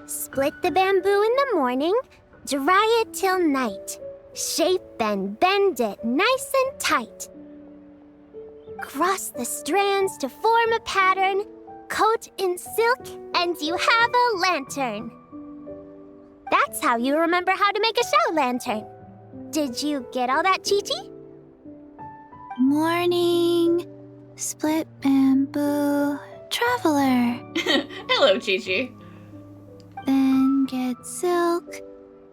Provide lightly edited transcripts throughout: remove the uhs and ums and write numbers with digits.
Split the bamboo in the morning, dry it till night. Shape and bend it nice and tight. Cross the strands to form a pattern, coat in silk, and you have a lantern. That's how you remember how to make a shout lantern. Did you get all that, Chi-Chi? Morning, split bamboo, traveler. Hello, Chi-Chi. Then get silk,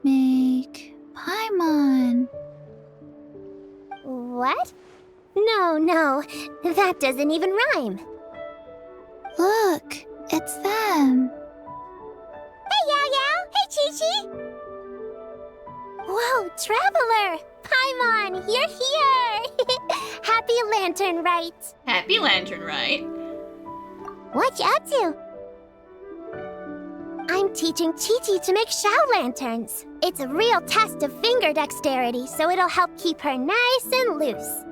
make paimon. What? No, that doesn't even rhyme. Look, it's them. Hey, Yao Yao! Hey, Chi-Chi! Whoa, Traveler! Paimon, you're here! Happy Lantern Rite! Happy Lanternlit. What you up to? I'm teaching Chi-Chi to make shout lanterns. It's a real test of finger dexterity, so it'll help keep her nice and loose.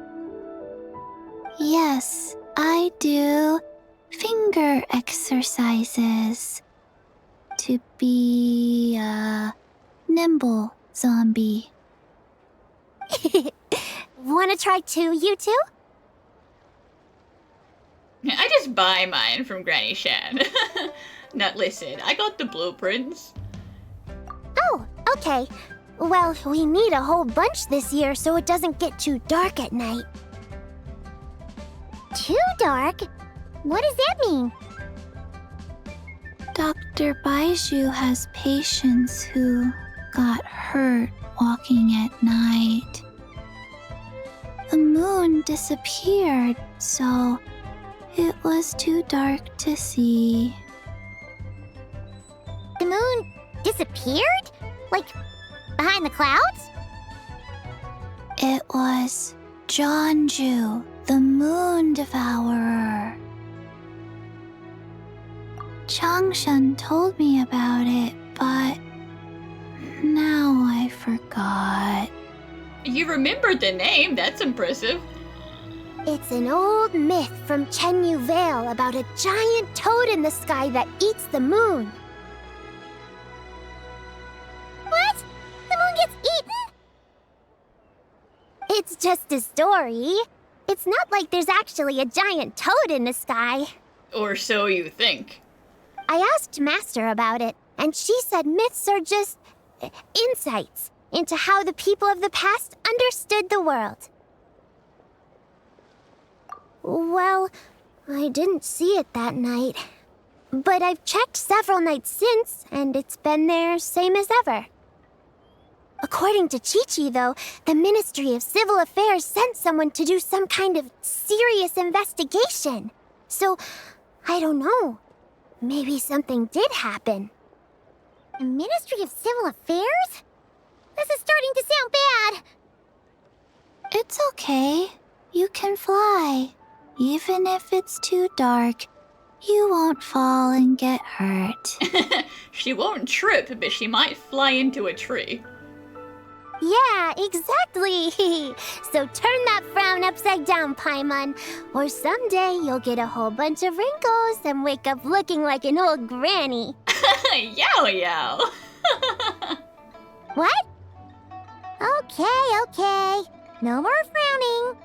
Yes, I do finger exercises to be a nimble zombie. Wanna try too, you two? I just buy mine from Granny Shan. Now listen, I got the blueprints. Oh, okay. Well, we need a whole bunch this year so it doesn't get too dark at night. Too dark? What does that mean? Dr. Baiju has patients who got hurt walking at night. The moon disappeared, so it was too dark to see. The moon disappeared? Like, behind the clouds? It was Zhanzhu the Moon Devourer. Changshan told me about it, but now I forgot. You remembered the name, that's impressive. It's an old myth from Chenyu Vale about a giant toad in the sky that eats the moon. What? The moon gets eaten? It's just a story. It's not like there's actually a giant toad in the sky. Or so you think. I asked Master about it, and she said myths are just insights into how the people of the past understood the world. Well, I didn't see it that night. But I've checked several nights since, and it's been there same as ever. According to Chi-Chi, though, the Ministry of Civil Affairs sent someone to do some kind of serious investigation. So, I don't know. Maybe something did happen. The Ministry of Civil Affairs? This is starting to sound bad. It's okay. You can fly. Even if it's too dark, you won't fall and get hurt. She won't trip, but she might fly into a tree. Yeah, exactly. So turn that frown upside down, Paimon, or someday you'll get a whole bunch of wrinkles and wake up looking like an old granny. Yow yow. What? Okay. No more frowning.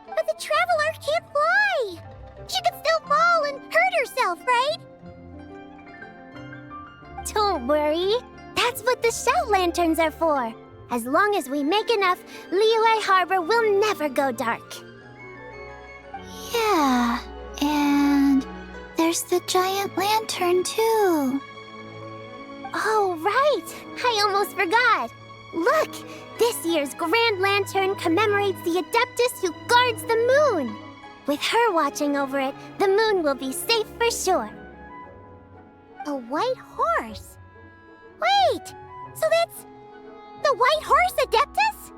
But the Traveler can't fly. She could still fall and hurt herself, right? Don't worry. That's what the shout lanterns are for. As long as we make enough, Liyue Harbor will never go dark. Yeah, and there's the giant lantern too. Oh, right! I almost forgot. Look! This year's Grand Lantern commemorates the Adeptus who guards the moon. With her watching over it, the moon will be safe for sure. A white horse? Wait! So that's the White Horse Adeptus?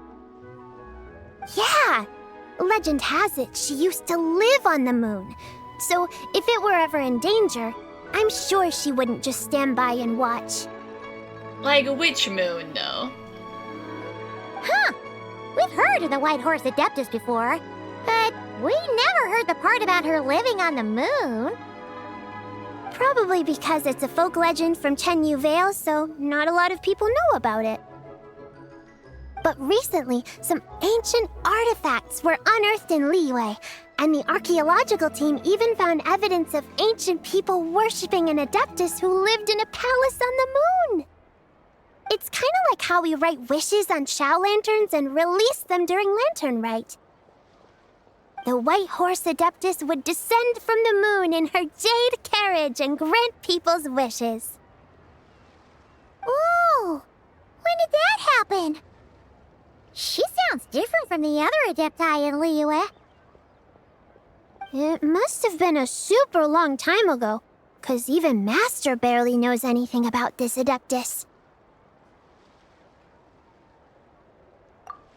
Yeah! Legend has it she used to live on the moon. So if it were ever in danger, I'm sure she wouldn't just stand by and watch. Like which moon, though? Huh! We've heard of the White Horse Adeptus before, but we never heard the part about her living on the moon. Probably because it's a folk legend from Chenyu Vale, so not a lot of people know about it. But recently, some ancient artifacts were unearthed in Liyue, and the archaeological team even found evidence of ancient people worshipping an adeptus who lived in a palace on the moon. It's kind of like how we write wishes on Shao lanterns and release them during Lantern Rite. The white horse adeptus would descend from the moon in her jade carriage and grant people's wishes. Ooh! When did that happen? She sounds different from the other adepti in Liyue. It must have been a super long time ago, 'cause even Master barely knows anything about this adeptus.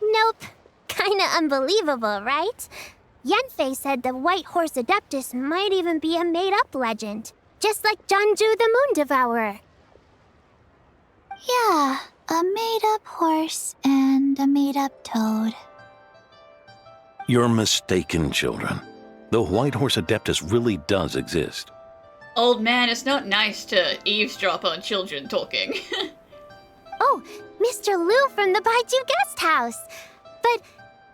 Nope. Kinda unbelievable, right? Yanfei said the White Horse Adeptus might even be a made-up legend, just like Zhanzhu the Moon Devourer. Yeah, a made-up horse and a made-up toad. You're mistaken, children. The White Horse Adeptus really does exist. Old man, it's not nice to eavesdrop on children talking. Oh, Mr. Liu from the Baiju Guest House. But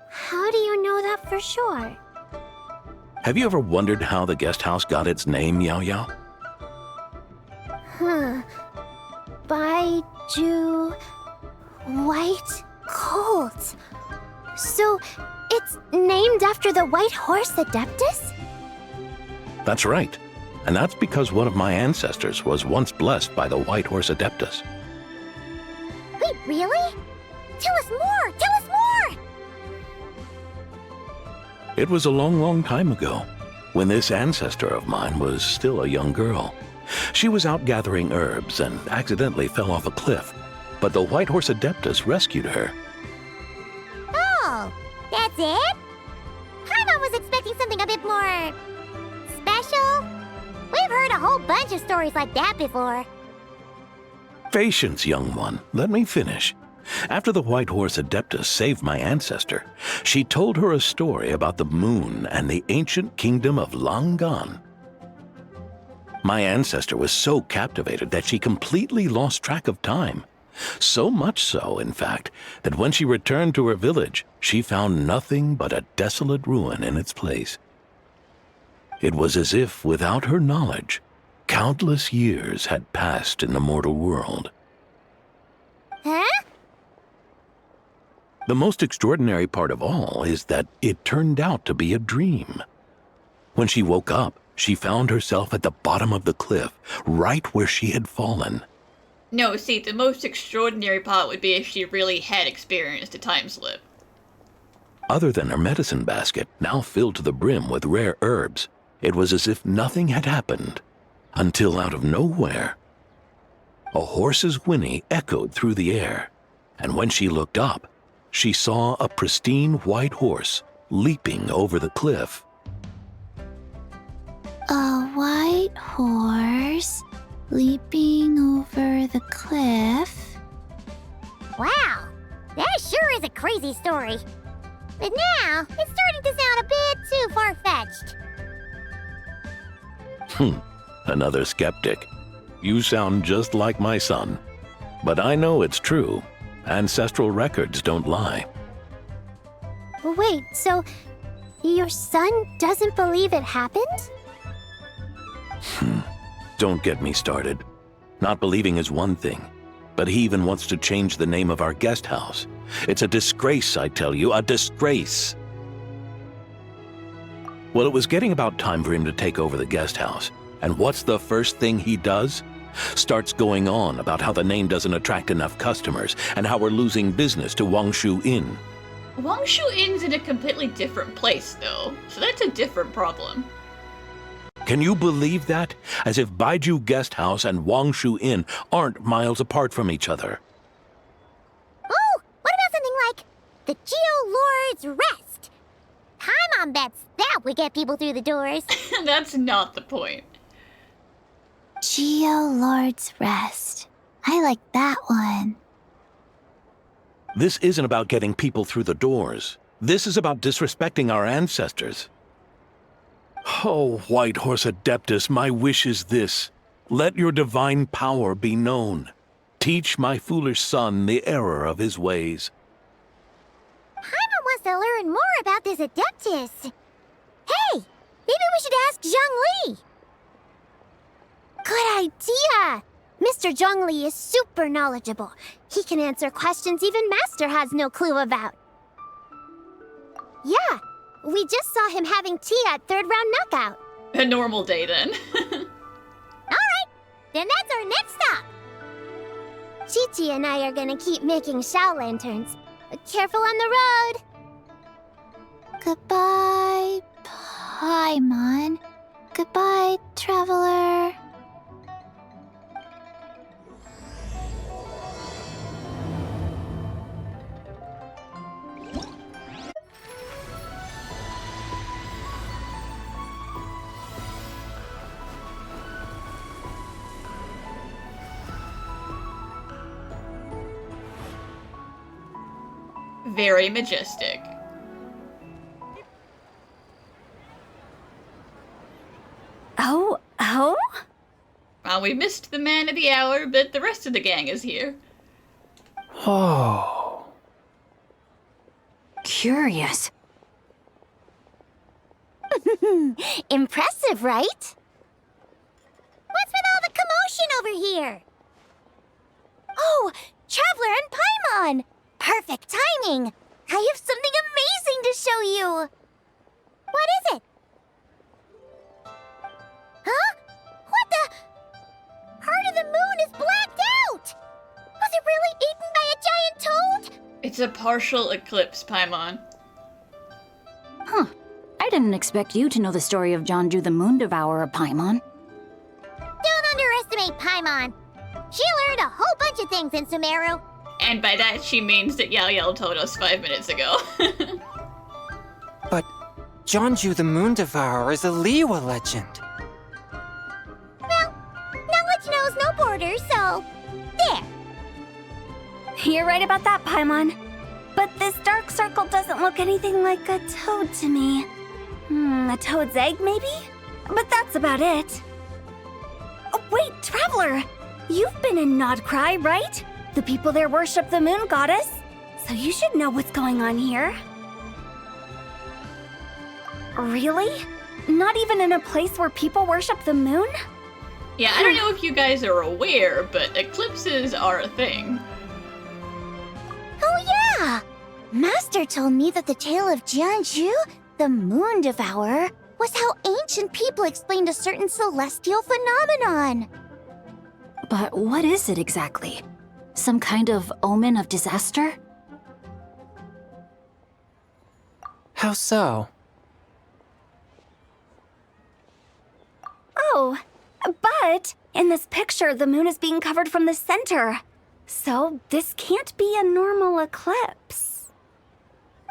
how do you know that for sure? Have you ever wondered how the guest house got its name, Yao Yao? Baiju... White Colt. So, it's named after the White Horse Adeptus? That's right. And that's because one of my ancestors was once blessed by the White Horse Adeptus. Wait, really? Tell us more! Tell us more! It was a long, long time ago, when this ancestor of mine was still a young girl. She was out gathering herbs and accidentally fell off a cliff, but the White Horse Adeptus rescued her. Oh, that's it? Paimon was expecting something a bit more... special? We've heard a whole bunch of stories like that before. Patience, young one. Let me finish. After the White Horse Adeptus saved my ancestor, she told her a story about the moon and the ancient kingdom of Langan. My ancestor was so captivated that she completely lost track of time. So much so, in fact, that when she returned to her village, she found nothing but a desolate ruin in its place. It was as if, without her knowledge, countless years had passed in the mortal world. Huh? The most extraordinary part of all is that it turned out to be a dream. When she woke up, she found herself at the bottom of the cliff, right where she had fallen. No, see, the most extraordinary part would be if she really had experienced a time slip. Other than her medicine basket, now filled to the brim with rare herbs, it was as if nothing had happened, until out of nowhere, a horse's whinny echoed through the air, and when she looked up, she saw a pristine white horse leaping over the cliff. A white horse leaping over the cliff? Wow, that sure is a crazy story. But now, it's starting to sound a bit too far-fetched. Another skeptic. You sound just like my son. But I know it's true. Ancestral records don't lie. Wait, so your son doesn't believe it happened? Don't get me started. Not believing is one thing, but he even wants to change the name of our guest house. It's a disgrace, I tell you, a disgrace. Well, it was getting about time for him to take over the guest house. And what's the first thing he does? Starts going on about how the name doesn't attract enough customers and how we're losing business to Wangshu Inn. Wangshu Inn's in a completely different place, though, so that's a different problem. Can you believe that? As if Baiju Guest House and Wangshu Inn aren't miles apart from each other. Oh, what about something like the Geo Lord's Rest? Paimon bets that would get people through the doors. That's not the point. Geo Lord's Rest. I like that one. This isn't about getting people through the doors. This is about disrespecting our ancestors. Oh, White Horse Adeptus, my wish is this. Let your divine power be known. Teach my foolish son the error of his ways. Paimon wants to learn more about this Adeptus. Hey, maybe we should ask Zhongli. Good idea! Mr. Zhongli is super knowledgeable. He can answer questions even Master has no clue about. Yeah, we just saw him having tea at third round knockout. A normal day then. Alright, then that's our next stop. Chi-Chi and I are gonna keep making Shao lanterns. Careful on the road. Goodbye, Paimon. Goodbye, traveler. Very majestic. Oh? Well, we missed the man of the hour, but the rest of the gang is here. Oh. Curious. Impressive, right? What's with all the commotion over here? Oh, Traveler and Paimon! Perfect timing! I have something amazing to show you! What is it? Huh? What the? Part of the moon is blacked out! Was it really eaten by a giant toad? It's a partial eclipse, Paimon. Huh. I didn't expect you to know the story of Zhanzhu the Moon Devourer, Paimon. Don't underestimate Paimon. She learned a whole bunch of things in Sumeru. And by that she means that Yao Yao told us 5 minutes ago. But Zhanzhu the Moon Devourer is a Liyue legend. Well, knowledge knows no borders, so there. You're right about that, Paimon. But this dark circle doesn't look anything like a toad to me. A toad's egg, maybe? But that's about it. Oh, wait, Traveler! You've been in Nodcry, right? The people there worship the moon goddess, so you should know what's going on here. Really? Not even in a place where people worship the moon? Yeah, I don't know if you guys are aware, but eclipses are a thing. Oh yeah! Master told me that the tale of Zhanzhu, the Moon Devourer, was how ancient people explained a certain celestial phenomenon. But what is it exactly? Some kind of omen of disaster? How so? Oh, but in this picture, the moon is being covered from the center. So this can't be a normal eclipse.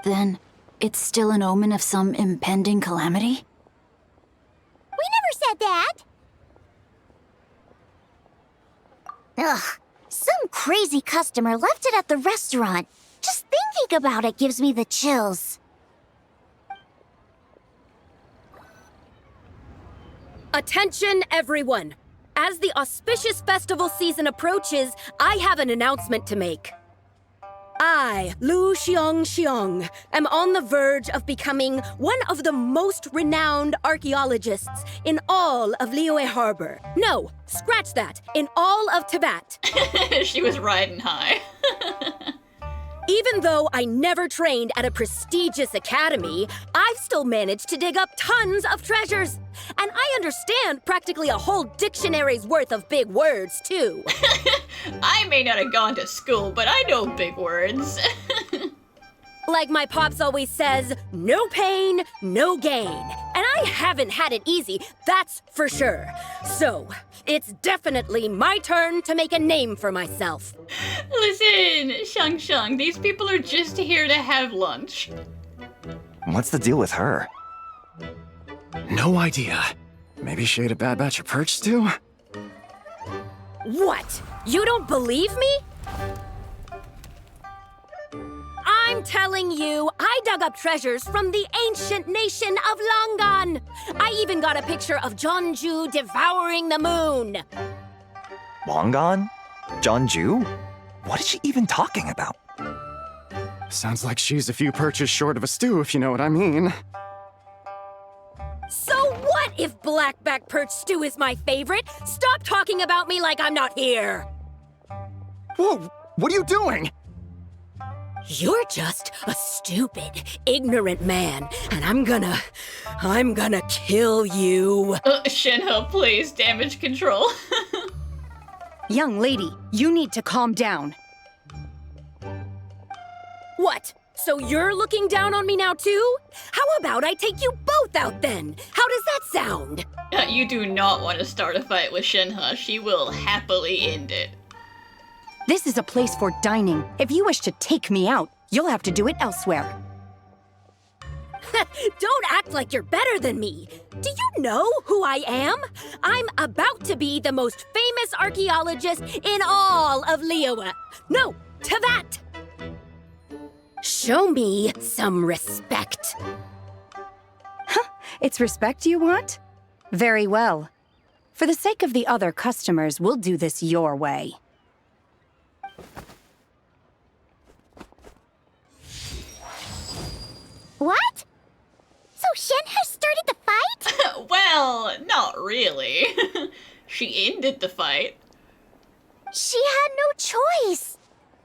Then it's still an omen of some impending calamity? We never said that! Ugh, some crazy customer left it at the restaurant. Just thinking about it gives me the chills. Attention, everyone! As the auspicious festival season approaches, I have an announcement to make. I, Lu Xiong, am on the verge of becoming one of the most renowned archaeologists in all of Liyue Harbor. No, scratch that, in all of Tibet. She was riding high. Even though I never trained at a prestigious academy, I've still managed to dig up tons of treasures. And I understand practically a whole dictionary's worth of big words, too. I may not have gone to school, but I know big words. Like my pops always says, no pain, no gain. And I haven't had it easy, that's for sure. So, it's definitely my turn to make a name for myself. Listen, Shang, these people are just here to have lunch. What's the deal with her? No idea. Maybe she ate a bad batch of perch stew? What? You don't believe me? I'm telling you, I dug up treasures from the ancient nation of Langan. I even got a picture of Zhanzhu devouring the moon. Longon? Zhanzhu? What is she even talking about? Sounds like she's a few perches short of a stew, if you know what I mean. So what if blackback perch stew is my favorite? Stop talking about me like I'm not here. Whoa, what are you doing? You're just a stupid, ignorant man, and I'm gonna kill you. Shenhe, please, damage control. Young lady, you need to calm down. What? So you're looking down on me now too? How about I take you both out then? How does that sound? You do not want to start a fight with Shenhe. She will happily end it. This is a place for dining. If you wish to take me out, you'll have to do it elsewhere. Don't act like you're better than me. Do you know who I am? I'm about to be the most famous archaeologist in all of Liyue. No, Tevat! Show me some respect. It's respect you want? Very well. For the sake of the other customers, we'll do this your way. What? So Shenhe started the fight? Well, not really. She ended the fight. She had no choice.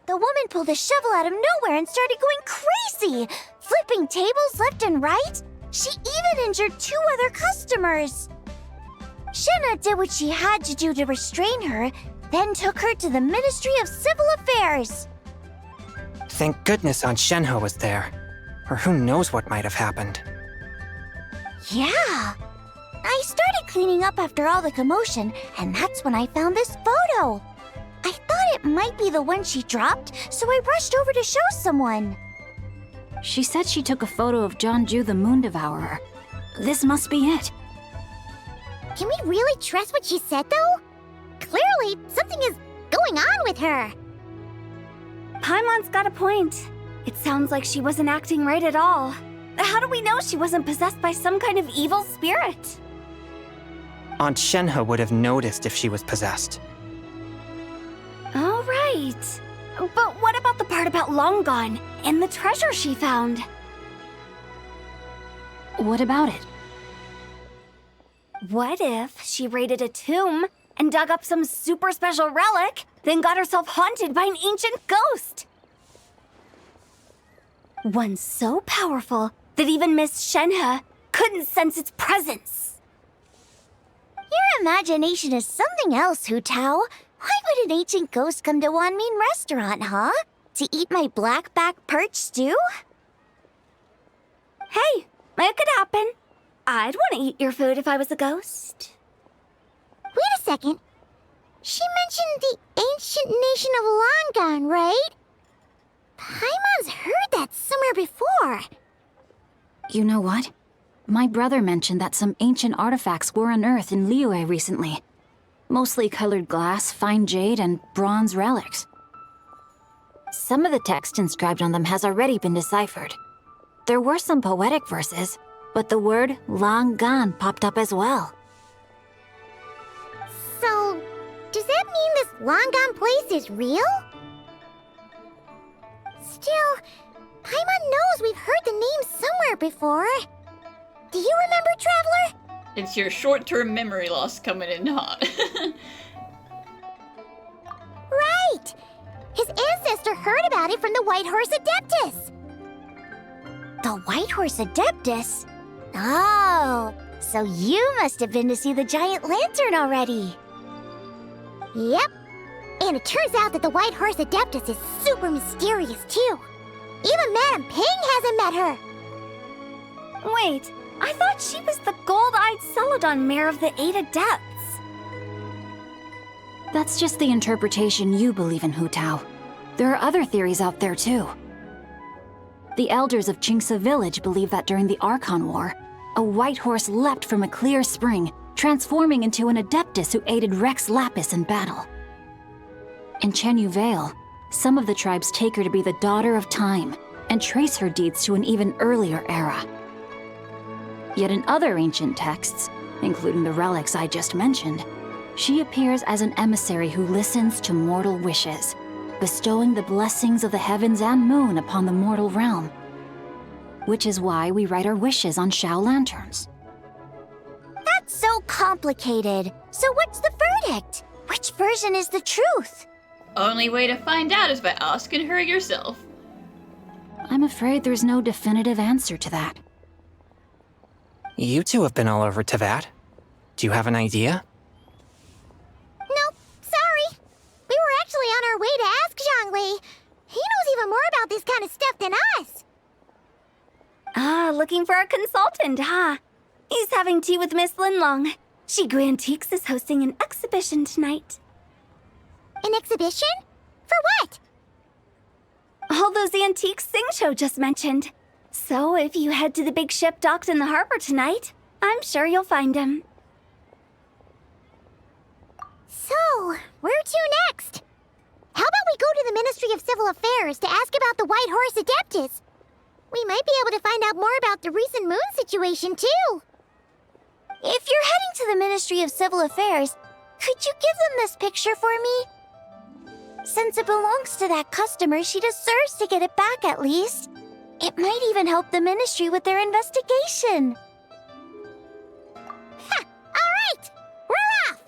The woman pulled a shovel out of nowhere and started going crazy, flipping tables left and right. She even injured 2 other customers. Shenhe did what she had to do to restrain her, then took her to the Ministry of Civil Affairs. Thank goodness Aunt Shenhe was there. Or who knows what might have happened. Yeah. I started cleaning up after all the commotion, and that's when I found this photo. I thought it might be the one she dropped, so I rushed over to show someone. She said she took a photo of Zhanzhu the Moon Devourer. This must be it. Can we really trust what she said, though? Clearly, something is going on with her. Paimon's got a point. It sounds like she wasn't acting right at all. How do we know she wasn't possessed by some kind of evil spirit? Aunt Shenhe would have noticed if she was possessed. All right. But what about the part about Longon and the treasure she found? What about it? What if she raided a tomb and dug up some super special relic, then got herself haunted by an ancient ghost? One so powerful that even Miss Shenhe couldn't sense its presence. Your imagination is something else, Hu Tao. Why would an ancient ghost come to Wanmin restaurant, huh? To eat my blackback perch stew? Hey, it could happen. I'd want to eat your food if I was a ghost. Wait a second. She mentioned the ancient nation of Langan, right? Paimon's heard that somewhere before. You know what? My brother mentioned that some ancient artifacts were unearthed in Liyue recently. Mostly colored glass, fine jade, and bronze relics. Some of the text inscribed on them has already been deciphered. There were some poetic verses, but the word Langan popped up as well. So, does that mean this Langan place is real? Still, Paimon knows we've heard the name somewhere before. Do you remember, Traveler? It's your short-term memory loss coming in hot. Right! His ancestor heard about it from the White Horse Adeptus. The White Horse Adeptus? Oh, so you must have been to see the giant lantern already. Yep. And it turns out that the White Horse Adeptus is super mysterious, too. Even Madame Ping hasn't met her. Wait, I thought she was the gold-eyed Celadon mare of the 8 Adepts. That's just the interpretation you believe in, Hu Tao. There are other theories out there, too. The elders of Qingce village believe that during the Archon War, a white horse leapt from a clear spring, transforming into an Adeptus who aided Rex Lapis in battle. In Chenyu Vale, some of the tribes take her to be the daughter of time, and trace her deeds to an even earlier era. Yet in other ancient texts, including the relics I just mentioned, she appears as an emissary who listens to mortal wishes, bestowing the blessings of the heavens and moon upon the mortal realm. Which is why we write our wishes on Shao lanterns. That's so complicated. So what's the verdict? Which version is the truth? Only way to find out is by asking her yourself. I'm afraid there's no definitive answer to that. You two have been all over Teyvat. Do you have an idea? Nope, sorry. We were actually on our way to ask Zhongli. He knows even more about this kind of stuff than us. Ah, looking for a consultant, huh? He's having tea with Miss Linlong. Shigu Antiques is hosting an exhibition tonight. An exhibition? For what? All those antiques Xingqiu just mentioned. So if you head to the big ship docked in the harbor tonight, I'm sure you'll find him. So, where to next? How about we go to the Ministry of Civil Affairs to ask about the White Horse Adeptus? We might be able to find out more about the recent moon situation, too. If you're heading to the Ministry of Civil Affairs, Could you give them this picture for me? Since it belongs to that customer, she deserves to get it back at least. It might even help the ministry with their investigation. Ha! All right! We're off!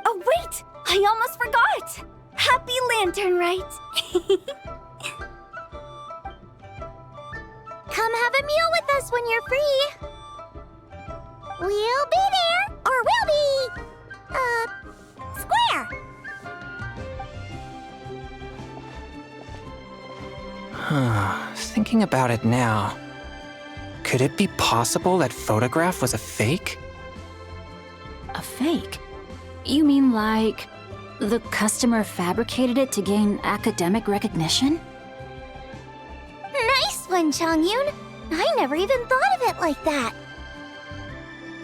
Oh, wait! I almost forgot! Happy Lanternlit! Come have a meal with us when you're free. We'll be there, or we'll be... square. Thinking about it now, could it be possible that photograph was a fake? A fake? You mean like the customer fabricated it to gain academic recognition? Nice one, Chongyun. I never even thought of it like that.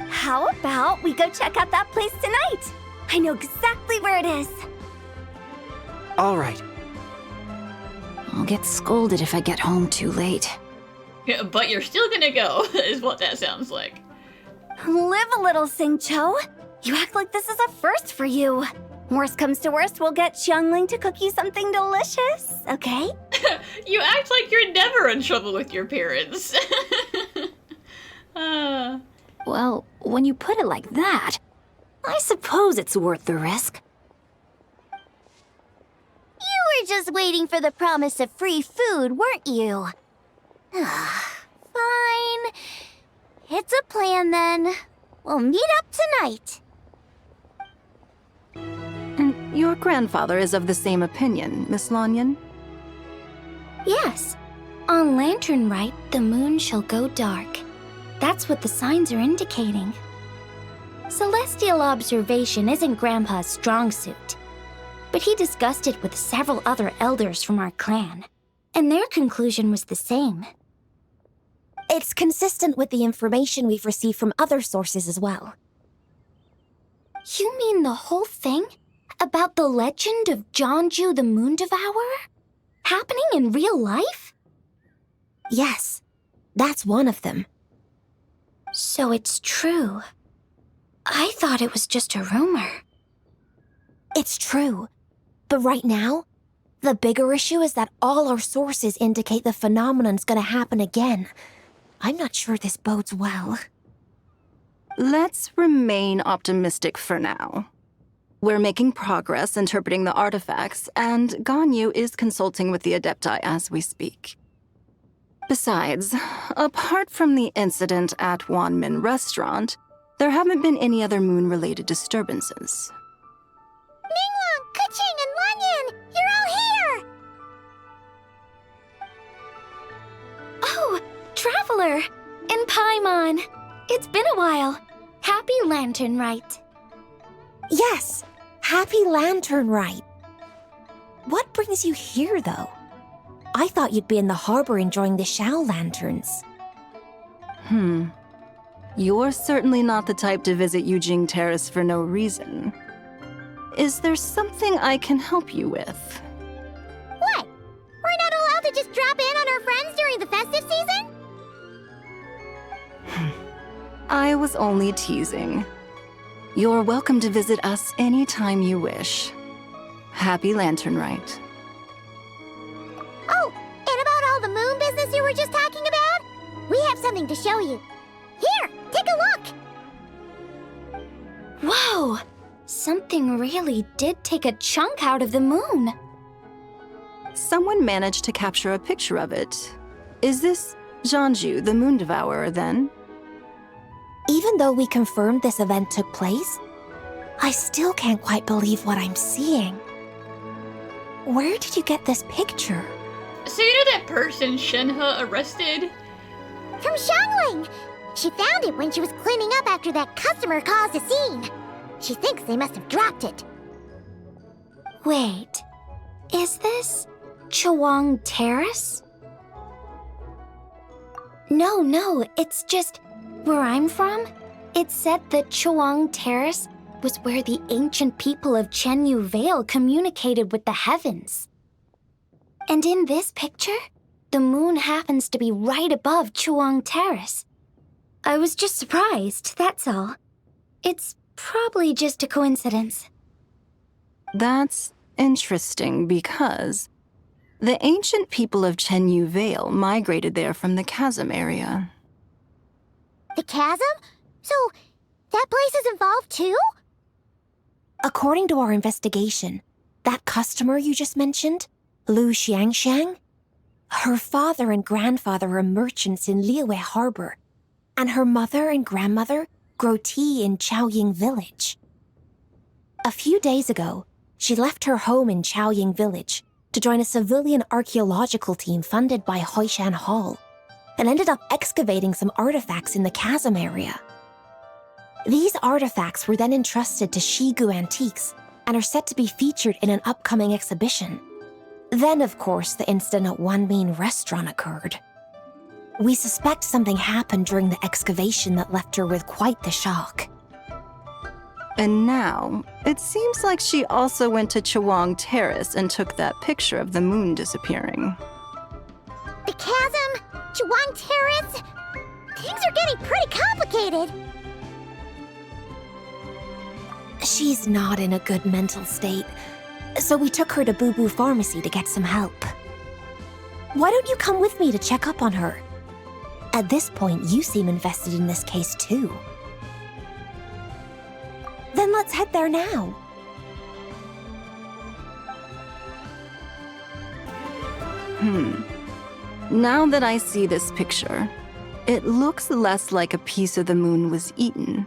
How about we go check out that place tonight? I know exactly where it is. All right. I'll get scolded if I get home too late. Yeah, but you're still gonna go, is what that sounds like. Live a little, Xingqiu. You act like this is a first for you. Worst comes to worst, we'll get Xiangling to cook you something delicious, okay? You act like you're never in trouble with your parents. Well, when you put it like that, I suppose it's worth the risk. You were just waiting for the promise of free food, weren't you? Fine. It's a plan then. We'll meet up tonight. And your grandfather is of the same opinion, Miss Lanyan? Yes. On Lanternlit, the moon shall go dark. That's what the signs are indicating. Celestial observation isn't Grandpa's strong suit, but he discussed it with several other elders from our clan, and their conclusion was the same. It's consistent with the information we've received from other sources as well. You mean the whole thing? About the legend of Zhanzhu the Moon Devourer? Happening in real life? Yes, that's one of them. So it's true. I thought it was just a rumor. It's true. But right now, the bigger issue is that all our sources indicate the phenomenon's gonna happen again. I'm not sure this bodes well. Let's remain optimistic for now. We're making progress interpreting the artifacts, and Ganyu is consulting with the Adepti as we speak. Besides, apart from the incident at Wanmin Restaurant, there haven't been any other moon-related disturbances. Ningguang, Keqing, and Lanyan! You're all here! Oh, Traveler! And Paimon! It's been a while. Happy Lanternlit. Yes, happy Lanternlit. What brings you here, though? I thought you'd be in the harbor enjoying the Shao lanterns. You're certainly not the type to visit Yujing Terrace for no reason. Is there something I can help you with? What? We're not allowed to just just drop in on our friends during the festive season? I was only teasing. You're welcome to visit us anytime you wish. Happy Lanternlit. Oh, and about all the moon business you were just talking about? We have something to show you. Here, take a look! Whoa! Something really did take a chunk out of the moon. Someone managed to capture a picture of it. Is this Zhanzhu the Moon Devourer, then? Even though we confirmed this event took place, I still can't quite believe what I'm seeing. Where did you get this picture? So you know that person Shenhe arrested? From Xiangling! She found it when she was cleaning up after that customer caused a scene. She thinks they must have dropped it. Wait, is this Chawang Terrace? No, it's just where I'm from. It said that Chawang Terrace was where the ancient people of Chenyu Vale communicated with the heavens. And in this picture, the moon happens to be right above Chawang Terrace. I was just surprised, that's all. It's probably just a coincidence. That's interesting because the ancient people of Chenyu Vale migrated there from the chasm area. The chasm? So, that place is involved too? According to our investigation, that customer you just mentioned, Lu Xiangxiang, her father and grandfather are merchants in Liyue Harbor, and her mother and grandmother grow tea in Chaoying Village. A few days ago, she left her home in Chaoying Village to join a civilian archaeological team funded by Hoishan Hall, and ended up excavating some artifacts in the chasm area. These artifacts were then entrusted to Shigu Antiques and are set to be featured in an upcoming exhibition. Then, of course, the incident at Wanmin Restaurant occurred. We suspect something happened during the excavation that left her with quite the shock. And now, it seems like she also went to Chawang Terrace and took that picture of the moon disappearing. The chasm? Chawang Terrace? Things are getting pretty complicated. She's not in a good mental state, so we took her to Boo Boo Pharmacy to get some help. Why don't you come with me to check up on her? At this point, you seem invested in this case too. Then let's head there now. Now that I see this picture, it looks less like a piece of the moon was eaten,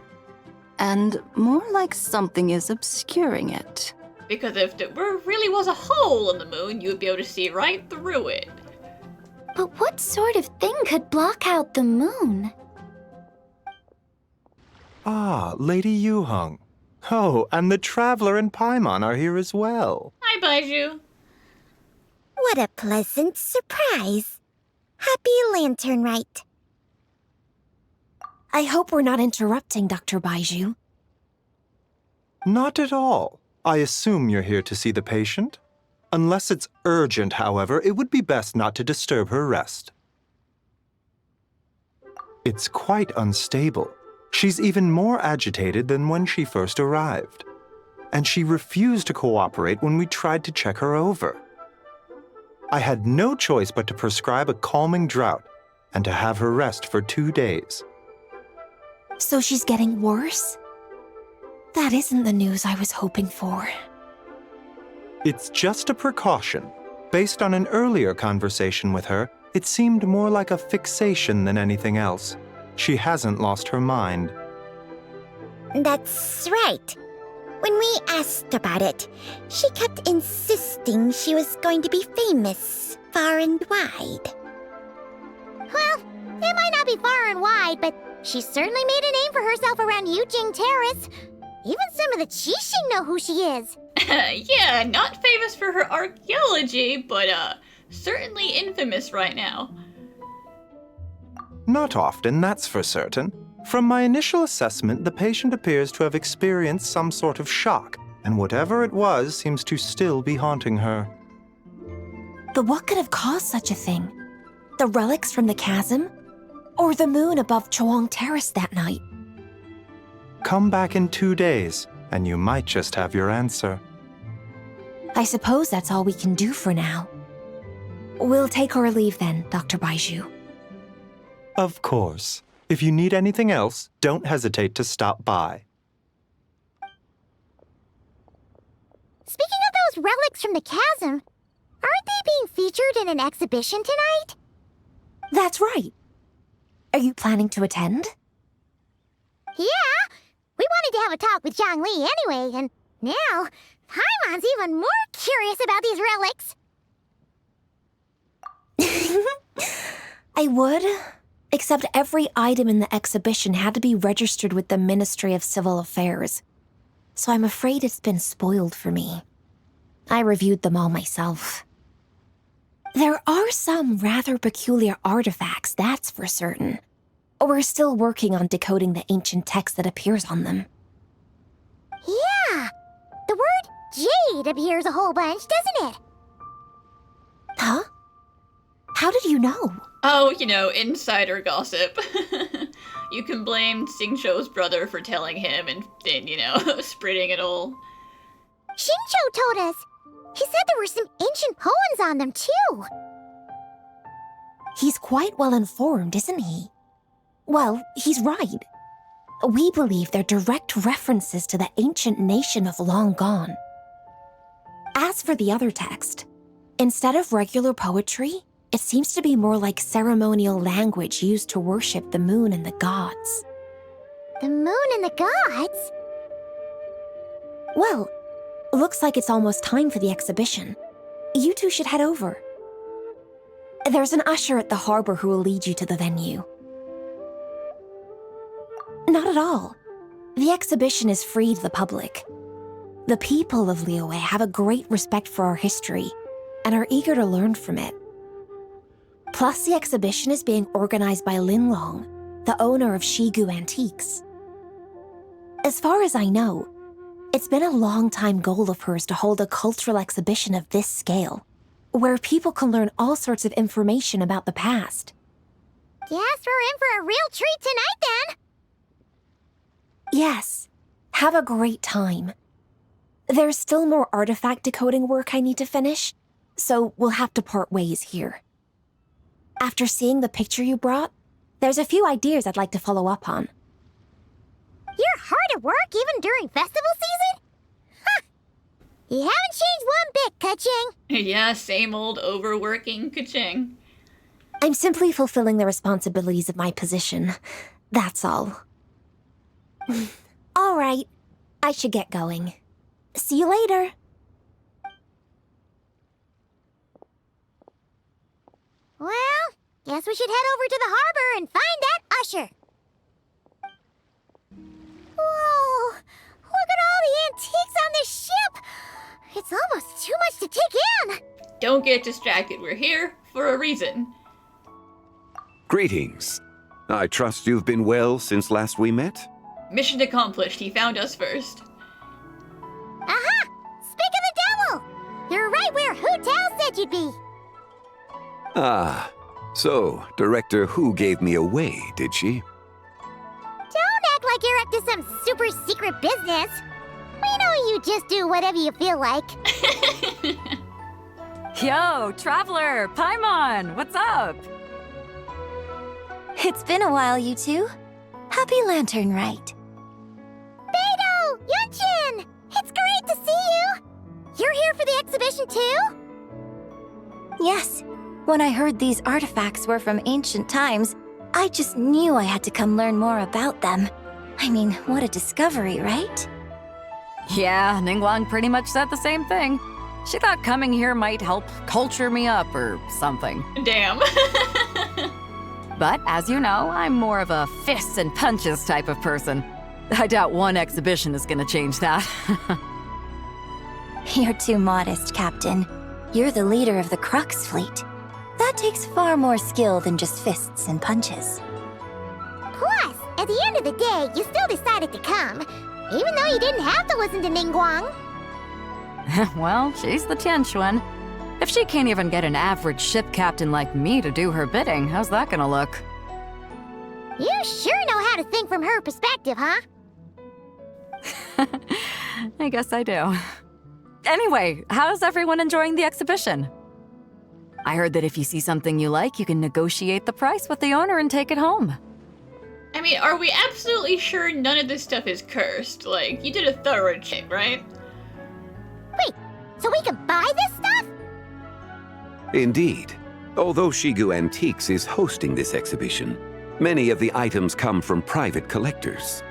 and more like something is obscuring it. Because if there really was a hole in the moon, you would be able to see right through it. But what sort of thing could block out the moon? Ah, Lady Yuheng. Oh, and the Traveler and Paimon are here as well. Hi, Baiju. What a pleasant surprise. Happy Lanternlit. I hope we're not interrupting, Dr. Baiju. Not at all. I assume you're here to see the patient? Unless it's urgent, however, it would be best not to disturb her rest. It's quite unstable. She's even more agitated than when she first arrived. And she refused to cooperate when we tried to check her over. I had no choice but to prescribe a calming draught and to have her rest for 2 days. So she's getting worse? That isn't the news I was hoping for. It's just a precaution. Based on an earlier conversation with her, it seemed more like a fixation than anything else. She hasn't lost her mind. That's right. When we asked about it, she kept insisting she was going to be famous far and wide. Well, it might not be far and wide, but she certainly made a name for herself around Yujing Terrace. Even some of the Qixing know who she is. Yeah, not famous for her archaeology, but certainly infamous right now. Not often, that's for certain. From my initial assessment, the patient appears to have experienced some sort of shock, and whatever it was seems to still be haunting her. But what could have caused such a thing? The relics from the chasm? Or the moon above Choang Terrace that night? Come back in 2 days, and you might just have your answer. I suppose that's all we can do for now. We'll take our leave then, Dr. Baiju. Of course. If you need anything else, don't hesitate to stop by. Speaking of those relics from the chasm, aren't they being featured in an exhibition tonight? That's right. Are you planning to attend? Yeah! We wanted to have a talk with Zhang Li anyway, and now Paimon's even more curious about these relics. I would, except every item in the exhibition had to be registered with the Ministry of Civil Affairs. So I'm afraid it's been spoiled for me. I reviewed them all myself. There are some rather peculiar artifacts, that's for certain. We're still working on decoding the ancient text that appears on them. Yeah! The word jade appears a whole bunch, doesn't it? Huh? How did you know? Oh, you know, insider gossip. You can blame Xingqiu's brother for telling him and then, you know, spreading it all. Xingqiu told us. He said there were some ancient poems on them, too. He's quite well informed, isn't he? Well, he's right. We believe they're direct references to the ancient nation of long gone. As for the other text, instead of regular poetry, it seems to be more like ceremonial language used to worship the moon and the gods. The moon and the gods? Well, looks like it's almost time for the exhibition. You two should head over. There's an usher at the harbor who will lead you to the venue. Not at all. The exhibition is free to the public. The people of Liyue have a great respect for our history and are eager to learn from it. Plus, the exhibition is being organized by Linlong, the owner of Shigu Antiques. As far as I know, it's been a long-time goal of hers to hold a cultural exhibition of this scale, where people can learn all sorts of information about the past. Guess we're in for a real treat tonight, then! Yes. Have a great time. There's still more artifact decoding work I need to finish, so we'll have to part ways here. After seeing the picture you brought, there's a few ideas I'd like to follow up on. You're hard at work even during festival season? Huh! You haven't changed one bit, Ka-Ching. Yeah, same old overworking Ka-Ching. I'm simply fulfilling the responsibilities of my position. That's all. All right. I should get going. See you later. Well, guess we should head over to the harbor and find that usher. Whoa! Look at all the antiques on this ship! It's almost too much to take in! Don't get distracted, we're here for a reason. Greetings. I trust you've been well since last we met? Mission accomplished, he found us first. Aha! Speak of the devil! You're right where Hu Tao said you'd be! Ah, so Director Hu gave me away, did she? Don't act like you're up to some super secret business. We know you just do whatever you feel like. Yo, Traveler! Paimon! What's up? It's been a while, you two. Happy Lanternlit. Beidou! Yunchin! It's great to see you! You're here for the exhibition too? Yes. When I heard these artifacts were from ancient times, I just knew I had to come learn more about them. I mean, what a discovery, right? Yeah, Ningguang pretty much said the same thing. She thought coming here might help culture me up or something. Damn. But as you know, I'm more of a fists and punches type of person. I doubt one exhibition is gonna change that. You're too modest, Captain. You're the leader of the Crux fleet. That takes far more skill than just fists and punches. Plus, at the end of the day, you still decided to come, even though you didn't have to listen to Ningguang. Well, she's the Tianquan. If she can't even get an average ship captain like me to do her bidding, how's that gonna look? You sure know how to think from her perspective, huh? I guess I do. Anyway, how's everyone enjoying the exhibition? I heard that if you see something you like, you can negotiate the price with the owner and take it home. I mean, are we absolutely sure none of this stuff is cursed? Like, you did a thorough check, right? Wait, so we can buy this stuff? Indeed. Although Shigu Antiques is hosting this exhibition, many of the items come from private collectors.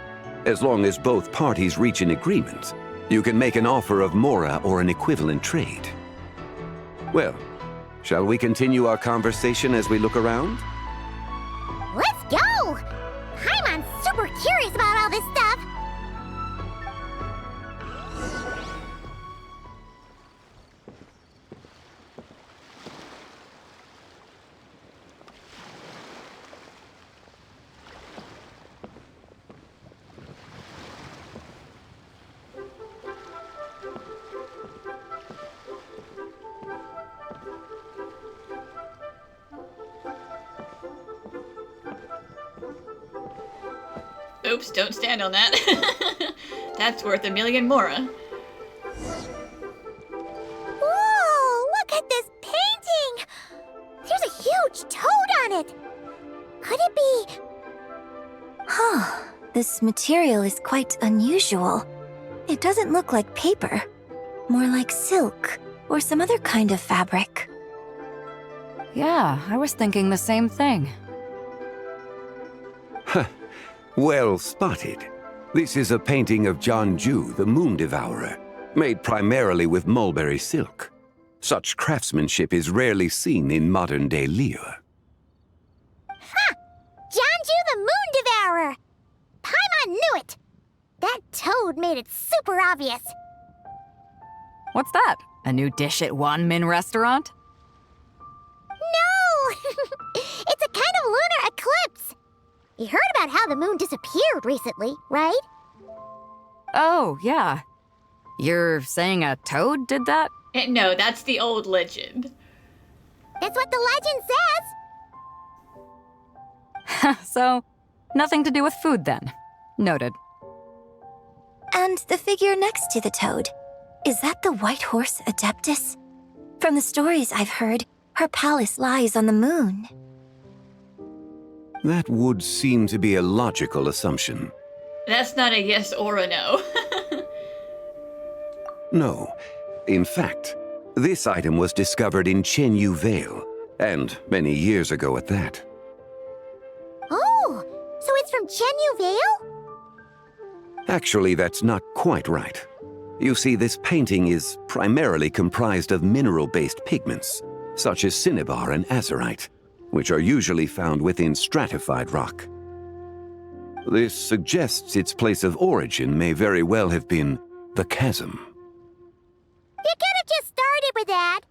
As long as both parties reach an agreement, you can make an offer of mora or an equivalent trade. Well, shall we continue our conversation as we look around? Let's go! I'm super curious about all this stuff. Oops, don't stand on that. That's worth 1,000,000 mora. Whoa, look at this painting! There's a huge toad on it! Could it be... Huh. This material is quite unusual. It doesn't look like paper. More like silk, or some other kind of fabric. Yeah, I was thinking the same thing. Huh. Well spotted. This is a painting of Zhanzhu the Moon Devourer, made primarily with mulberry silk. Such craftsmanship is rarely seen in modern-day Liyue. Ha! Zhanzhu the Moon Devourer! Paimon knew it! That toad made it super obvious. What's that? A new dish at Wanmin restaurant? No! It's a kind of lunar eclipse. You heard about how the moon disappeared recently, right? Oh, yeah. You're saying a toad did that? No, that's the old legend. That's what the legend says. So, nothing to do with food then. Noted. And the figure next to the toad, is that the white horse Adeptus? From the stories I've heard, her palace lies on the moon. That would seem to be a logical assumption. That's not a yes or a no. No. In fact, this item was discovered in Chenyu Vale, and many years ago at that. Oh, so it's from Chenyu Vale? Actually, that's not quite right. You see, this painting is primarily comprised of mineral-based pigments, such as cinnabar and azurite, which are usually found within stratified rock. This suggests its place of origin may very well have been the chasm. You could have just started with that.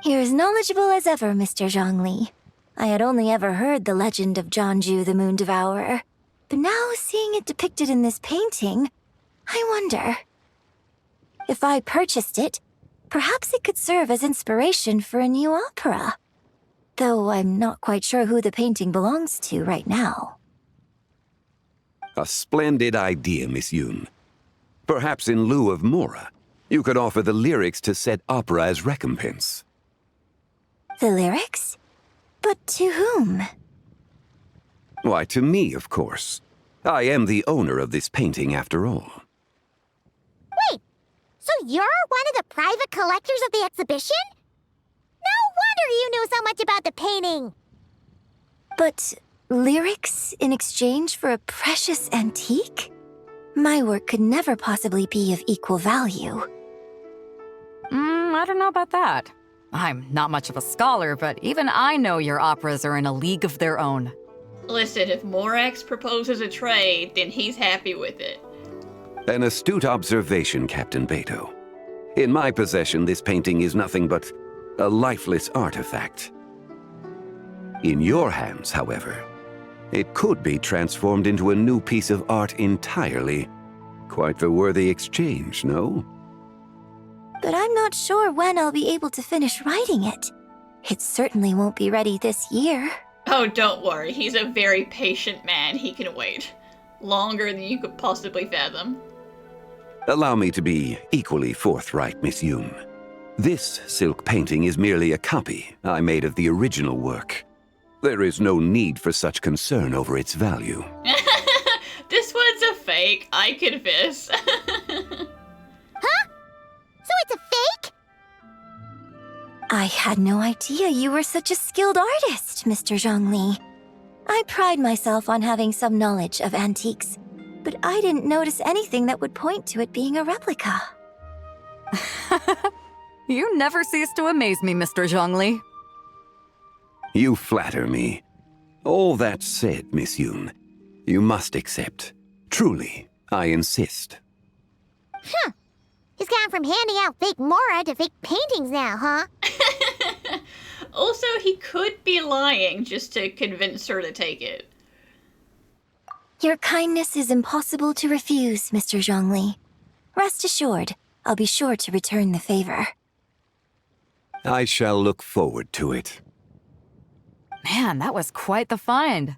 You're as knowledgeable as ever, Mr. Zhongli. I had only ever heard the legend of Zhanzhu the Moon Devourer, but now seeing it depicted in this painting, I wonder. If I purchased it, perhaps it could serve as inspiration for a new opera. Though I'm not quite sure who the painting belongs to right now. A splendid idea, Miss Yoon. Perhaps in lieu of mora, you could offer the lyrics to said opera as recompense. The lyrics? But to whom? Why, to me, of course. I am the owner of this painting, after all. Wait, so you're one of the private collectors of the exhibition? No wonder you knew so much about the painting! But lyrics in exchange for a precious antique? My work could never possibly be of equal value. I don't know about that. I'm not much of a scholar, but even I know your operas are in a league of their own. Listen, if Morax proposes a trade, then he's happy with it. An astute observation, Captain Beto. In my possession, this painting is nothing but a lifeless artifact. In your hands, however, it could be transformed into a new piece of art entirely. Quite the worthy exchange, no? but I'm not sure when I'll be able to finish writing it. It certainly won't be ready this year. Oh, don't worry. He's a very patient man. He can wait. Longer than you could possibly fathom. Allow me to be equally forthright, Miss Yoon. This silk painting is merely a copy I made of the original work. There is no need for such concern over its value. This one's a fake, I confess. Huh? So it's a fake? I had no idea you were such a skilled artist, Mr. Zhongli. I pride myself on having some knowledge of antiques, but I didn't notice anything that would point to it being a replica. You never cease to amaze me, Mr. Zhongli. You flatter me. All that said, Miss Yoon, you must accept. Truly, I insist. Huh. He's gone from handing out fake Mora to fake paintings now, huh? Also, he could be lying just to convince her to take it. Your kindness is impossible to refuse, Mr. Zhongli. Rest assured, I'll be sure to return the favor. I shall look forward to it. Man, that was quite the find.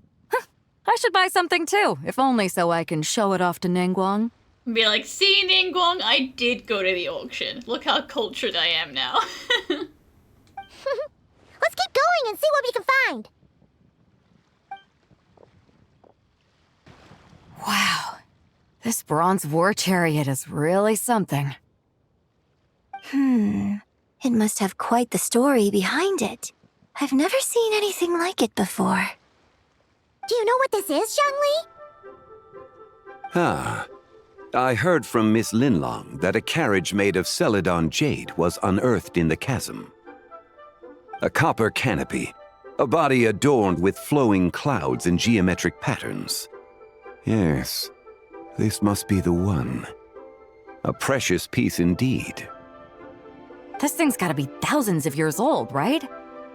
I should buy something too, if only so I can show it off to Ningguang. Be like, see, Ningguang, I did go to the auction. Look how cultured I am now. Let's keep going and see what we can find. Wow. This bronze war chariot is really something. It must have quite the story behind it. I've never seen anything like it before. Do you know what this is, Zhongli? Ah. I heard from Miss Linlong that a carriage made of Celadon jade was unearthed in the chasm. A copper canopy, a body adorned with flowing clouds and geometric patterns. Yes, this must be the one. A precious piece indeed. This thing's gotta be thousands of years old, right?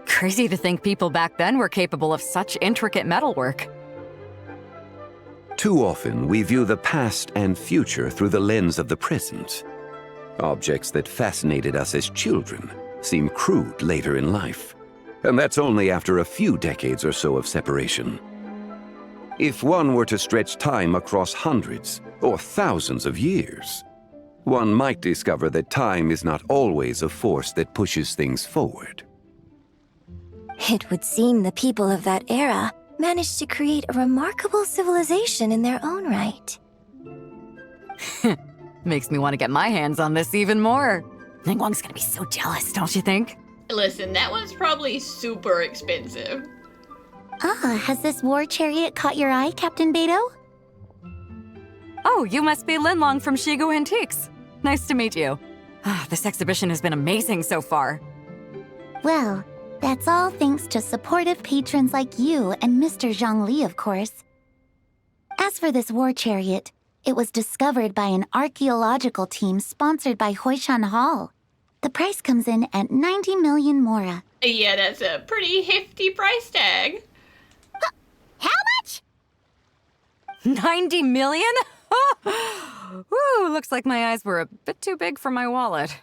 Crazy to think people back then were capable of such intricate metalwork. Too often, we view the past and future through the lens of the present. Objects that fascinated us as children seem crude later in life. And that's only after a few decades or so of separation. If one were to stretch time across hundreds or thousands of years, one might discover that time is not always a force that pushes things forward. It would seem the people of that era managed to create a remarkable civilization in their own right. Makes me want to get my hands on this even more. Ningguang's gonna be so jealous, don't you think? Listen, that one's probably super expensive. Has this war chariot caught your eye, Captain Beidou? Oh, you must be Linlong from Shigu Antiques. Nice to meet you. This exhibition has been amazing so far. Well, that's all thanks to supportive patrons like you and Mr. Zhongli, of course. As for this war chariot, it was discovered by an archaeological team sponsored by Hoishan Hall. The price comes in at 90 million Mora. Yeah, that's a pretty hefty price tag. How much? 90 million? Woo, looks like my eyes were a bit too big for my wallet.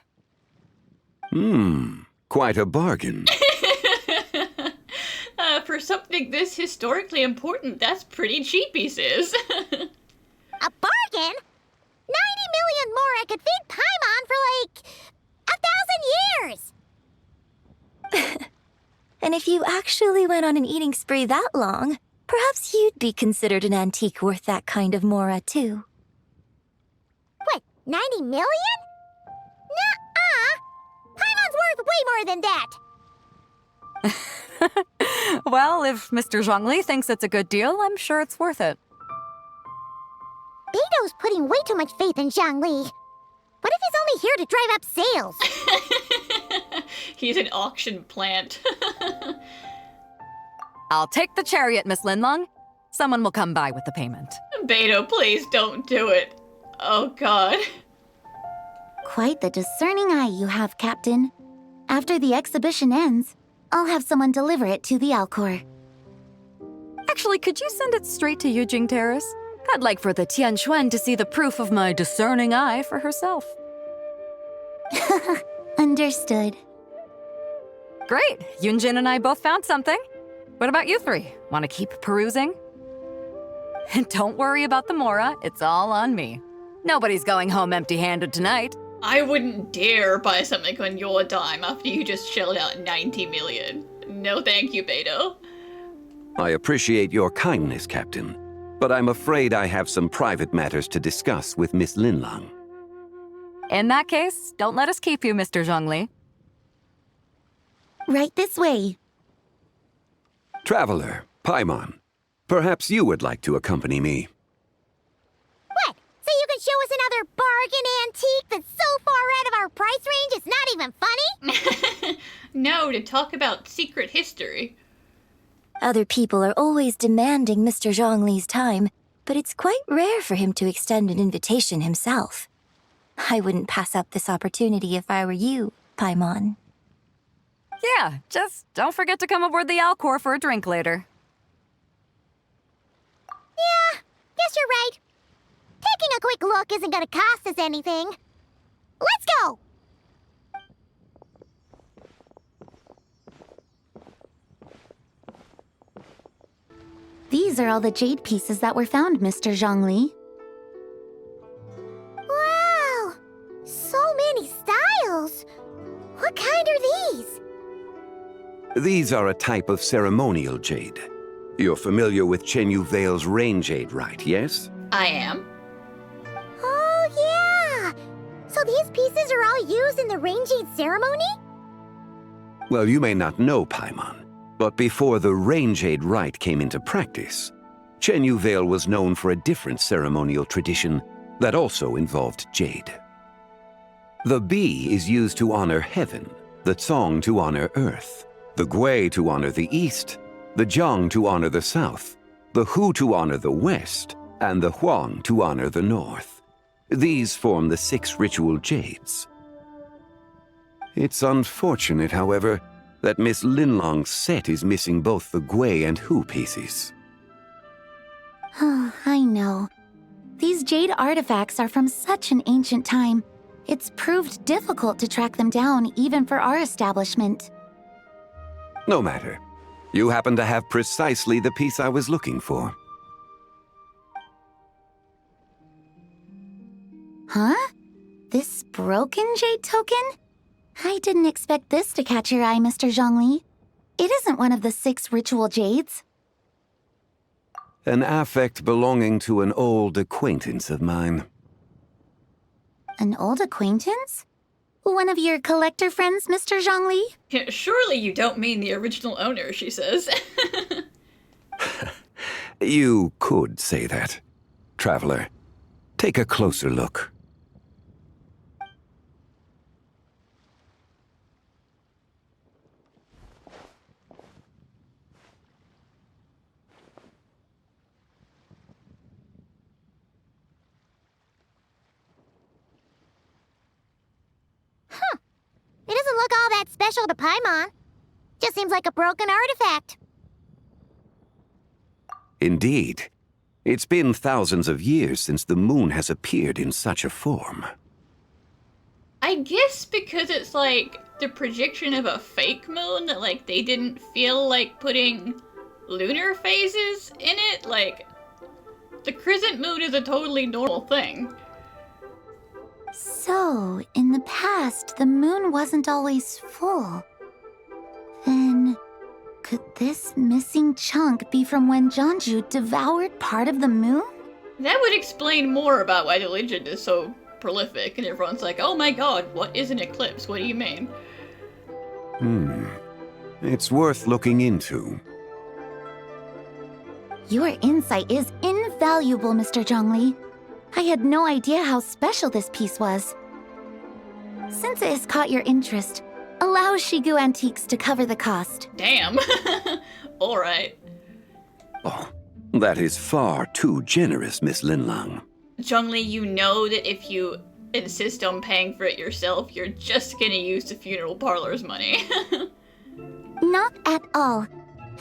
Quite a bargain. For something this historically important, that's pretty cheap, he says. A bargain? 90 million more I could feed Paimon for like 1,000 years! And if you actually went on an eating spree that long, perhaps you'd be considered an antique worth that kind of mora, too. What, 90 million? Nuh-uh! Paimon's worth way more than that! Well, if Mr. Zhongli thinks it's a good deal, I'm sure it's worth it. Beidou's putting way too much faith in Zhongli. What if he's only here to drive up sales? He's an auction plant. I'll take the chariot, Miss Linlong. Someone will come by with the payment. Beidou, please don't do it. Oh, God. Quite the discerning eye you have, Captain. After the exhibition ends, I'll have someone deliver it to the Alcor. Actually, could you send it straight to Yujing Terrace? I'd like for the Tianquan to see the proof of my discerning eye for herself. Understood. Great! Yunjin and I both found something. What about you three? Want to keep perusing? And don't worry about the Mora, it's all on me. Nobody's going home empty-handed tonight. I wouldn't dare buy something on your dime after you just shelled out 90 million. No thank you, Beto. I appreciate your kindness, Captain, but I'm afraid I have some private matters to discuss with Miss Linlang. In that case, don't let us keep you, Mr. Zhongli. Right this way. Traveler, Paimon, perhaps you would like to accompany me. What? So you can show us another bargain antique that's so far out of our price range it's not even funny? No, to talk about secret history. Other people are always demanding Mr. Zhongli's time, but it's quite rare for him to extend an invitation himself. I wouldn't pass up this opportunity if I were you, Paimon. Yeah, just don't forget to come aboard the Alcor for a drink later. Yeah, guess you're right. Taking a quick look isn't gonna cost us anything. Let's go! These are all the jade pieces that were found, Mr. Zhongli. Wow! So many styles! What kind are these? These are a type of ceremonial jade. You're familiar with Chenyu Vale's rain jade, right, yes? I am. Oh, yeah! So these pieces are all used in the rain jade ceremony? Well, you may not know, Paimon, but before the rain jade rite came into practice, Chenyu Vale was known for a different ceremonial tradition that also involved jade. The bee is used to honor heaven, the Tsong to honor earth, the Gui to honor the east, the Jiang to honor the south, the Hu to honor the west, and the Huang to honor the north. These form the 6 ritual jades. It's unfortunate, however, that Miss Linlong's set is missing both the Gui and Hu pieces. Oh, I know. These jade artifacts are from such an ancient time. It's proved difficult to track them down even for our establishment. No matter. You happen to have precisely the piece I was looking for. Huh? This broken jade token? I didn't expect this to catch your eye, Mr. Zhongli. It isn't one of the 6 ritual jades. An affect belonging to an old acquaintance of mine. An old acquaintance? One of your collector friends, Mr. Zhongli? Yeah, surely you don't mean the original owner, she says. You could say that. Traveler, take a closer look. It doesn't look all that special to Paimon. Just seems like a broken artifact. Indeed. It's been thousands of years since the moon has appeared in such a form. I guess because it's like the projection of a fake moon that like they didn't feel like putting lunar phases in it. Like, the crescent moon is a totally normal thing. So, in the past, the moon wasn't always full. Then, could this missing chunk be from when Zhanzhu devoured part of the moon? That would explain more about why the legend is so prolific and everyone's like, oh my god, what is an eclipse? What do you mean? It's worth looking into. Your insight is invaluable, Mr. Zhongli. I had no idea how special this piece was. Since it has caught your interest, allow Shigu Antiques to cover the cost. Damn. Alright. Oh, that is far too generous, Miss Linlang. Zhongli, you know that if you insist on paying for it yourself, you're just gonna use the funeral parlor's money. Not at all.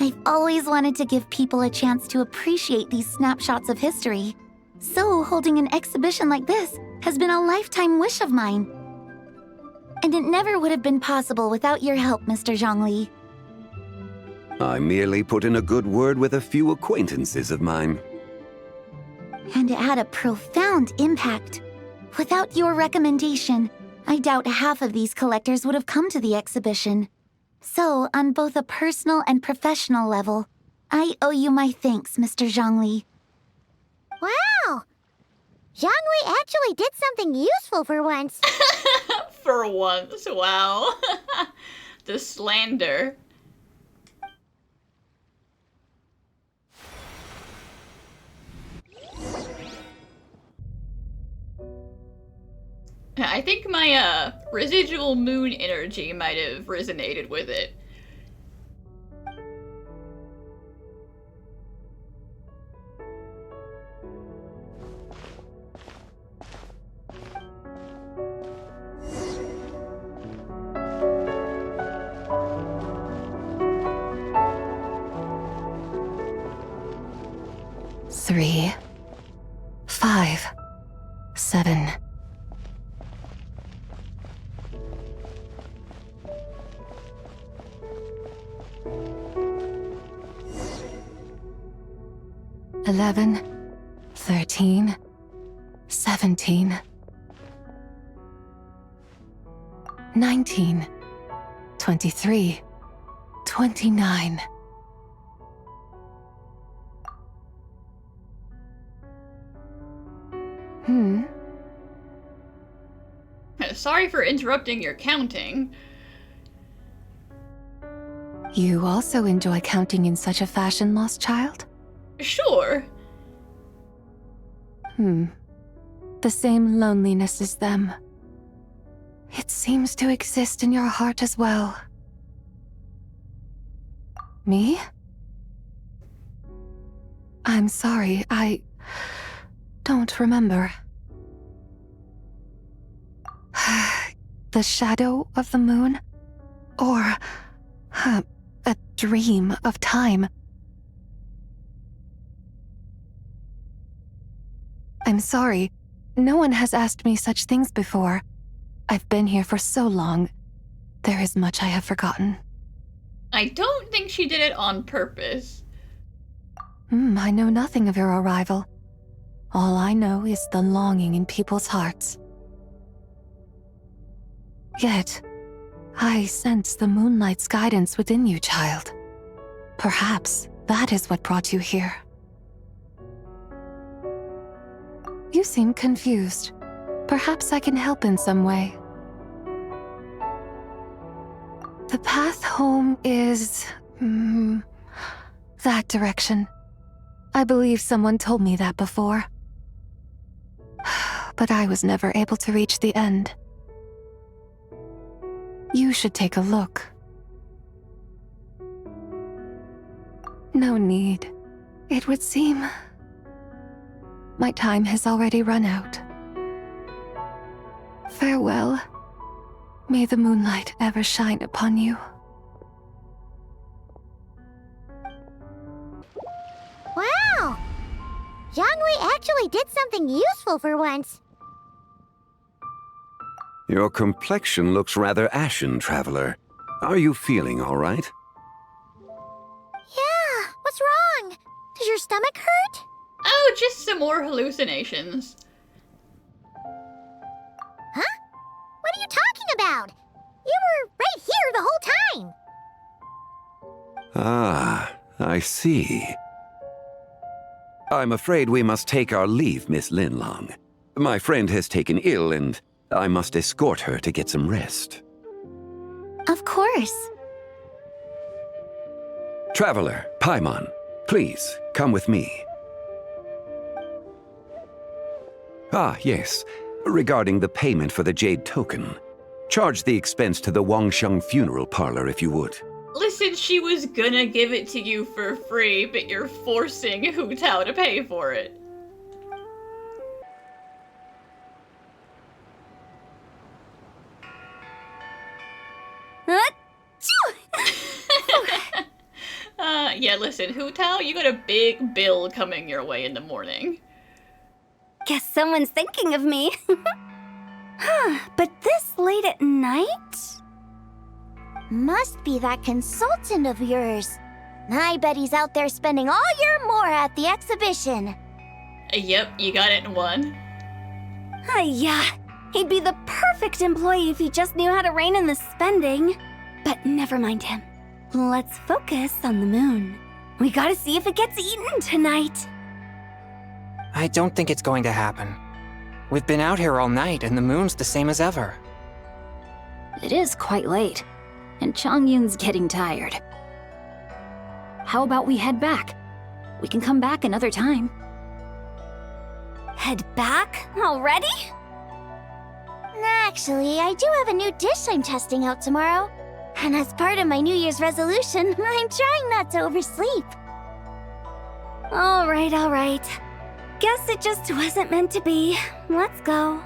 I've always wanted to give people a chance to appreciate these snapshots of history. So holding an exhibition like this has been a lifetime wish of mine. And it never would have been possible without your help, Mr. Zhongli. I merely put in a good word with a few acquaintances of mine. And it had a profound impact. Without your recommendation, I doubt half of these collectors would have come to the exhibition. So, on both a personal and professional level, I owe you my thanks, Mr. Zhongli. Wow! Zhongli actually did something useful for once. For once, wow. The slander. I think my residual moon energy might have resonated with it. Three, 5, 7. 11, 13, 17, 19, 23, 29. Sorry for interrupting your counting. You also enjoy counting in such a fashion, lost child? Sure. The same loneliness as them. It seems to exist in your heart as well. Me? I'm sorry, I don't remember. The shadow of the moon? Or a dream of time? I'm sorry. No one has asked me such things before. I've been here for so long. There is much I have forgotten. I don't think she did it on purpose. I know nothing of your arrival. All I know is the longing in people's hearts. Yet, I sense the moonlight's guidance within you, child. Perhaps that is what brought you here. You seem confused. Perhaps I can help in some way. The path home is... that direction. I believe someone told me that before. But I was never able to reach the end. You should take a look. No need. It would seem... my time has already run out. Farewell. May the moonlight ever shine upon you. Wow! Zhongli actually did something useful for once. Your complexion looks rather ashen, traveler. Are you feeling all right? Yeah, what's wrong? Does your stomach hurt? Oh, just some more hallucinations. Huh? What are you talking about? You were right here the whole time. Ah, I see. I'm afraid we must take our leave, Miss Linlong. My friend has taken ill and I must escort her to get some rest. Of course. Traveler, Paimon, please, come with me. Ah, yes. Regarding the payment for the jade token. Charge the expense to the Wangsheng funeral parlor if you would. Listen, she was gonna give it to you for free, but you're forcing Hu Tao to pay for it. Yeah, listen, Hu Tao, you got a big bill coming your way in the morning. Guess someone's thinking of me. But this late at night? Must be that consultant of yours. I bet he's out there spending all your more at the exhibition. Yep, you got it in one. Yeah, he'd be the perfect employee if he just knew how to rein in the spending. But never mind him. Let's focus on the moon. We gotta see if it gets eaten tonight. I don't think it's going to happen. We've been out here all night, and the moon's the same as ever. It is quite late, and Chongyun's getting tired. How about we head back? We can come back another time. Head back? Already? Actually, I do have a new dish I'm testing out tomorrow. And as part of my New Year's resolution, I'm trying not to oversleep. All right. Guess it just wasn't meant to be. Let's go.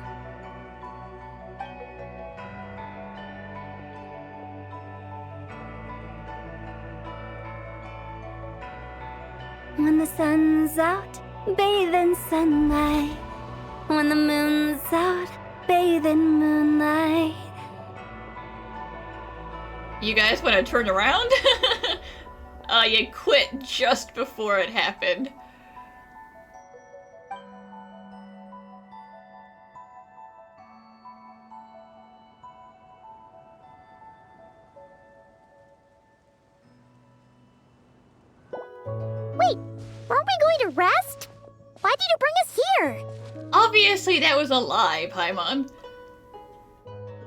When the sun's out, bathe in sunlight. When the moon's out, bathe in moonlight. You guys want to turn around? You quit just before it happened. Wait, weren't we going to rest? Why did you bring us here? Obviously that was a lie, Paimon.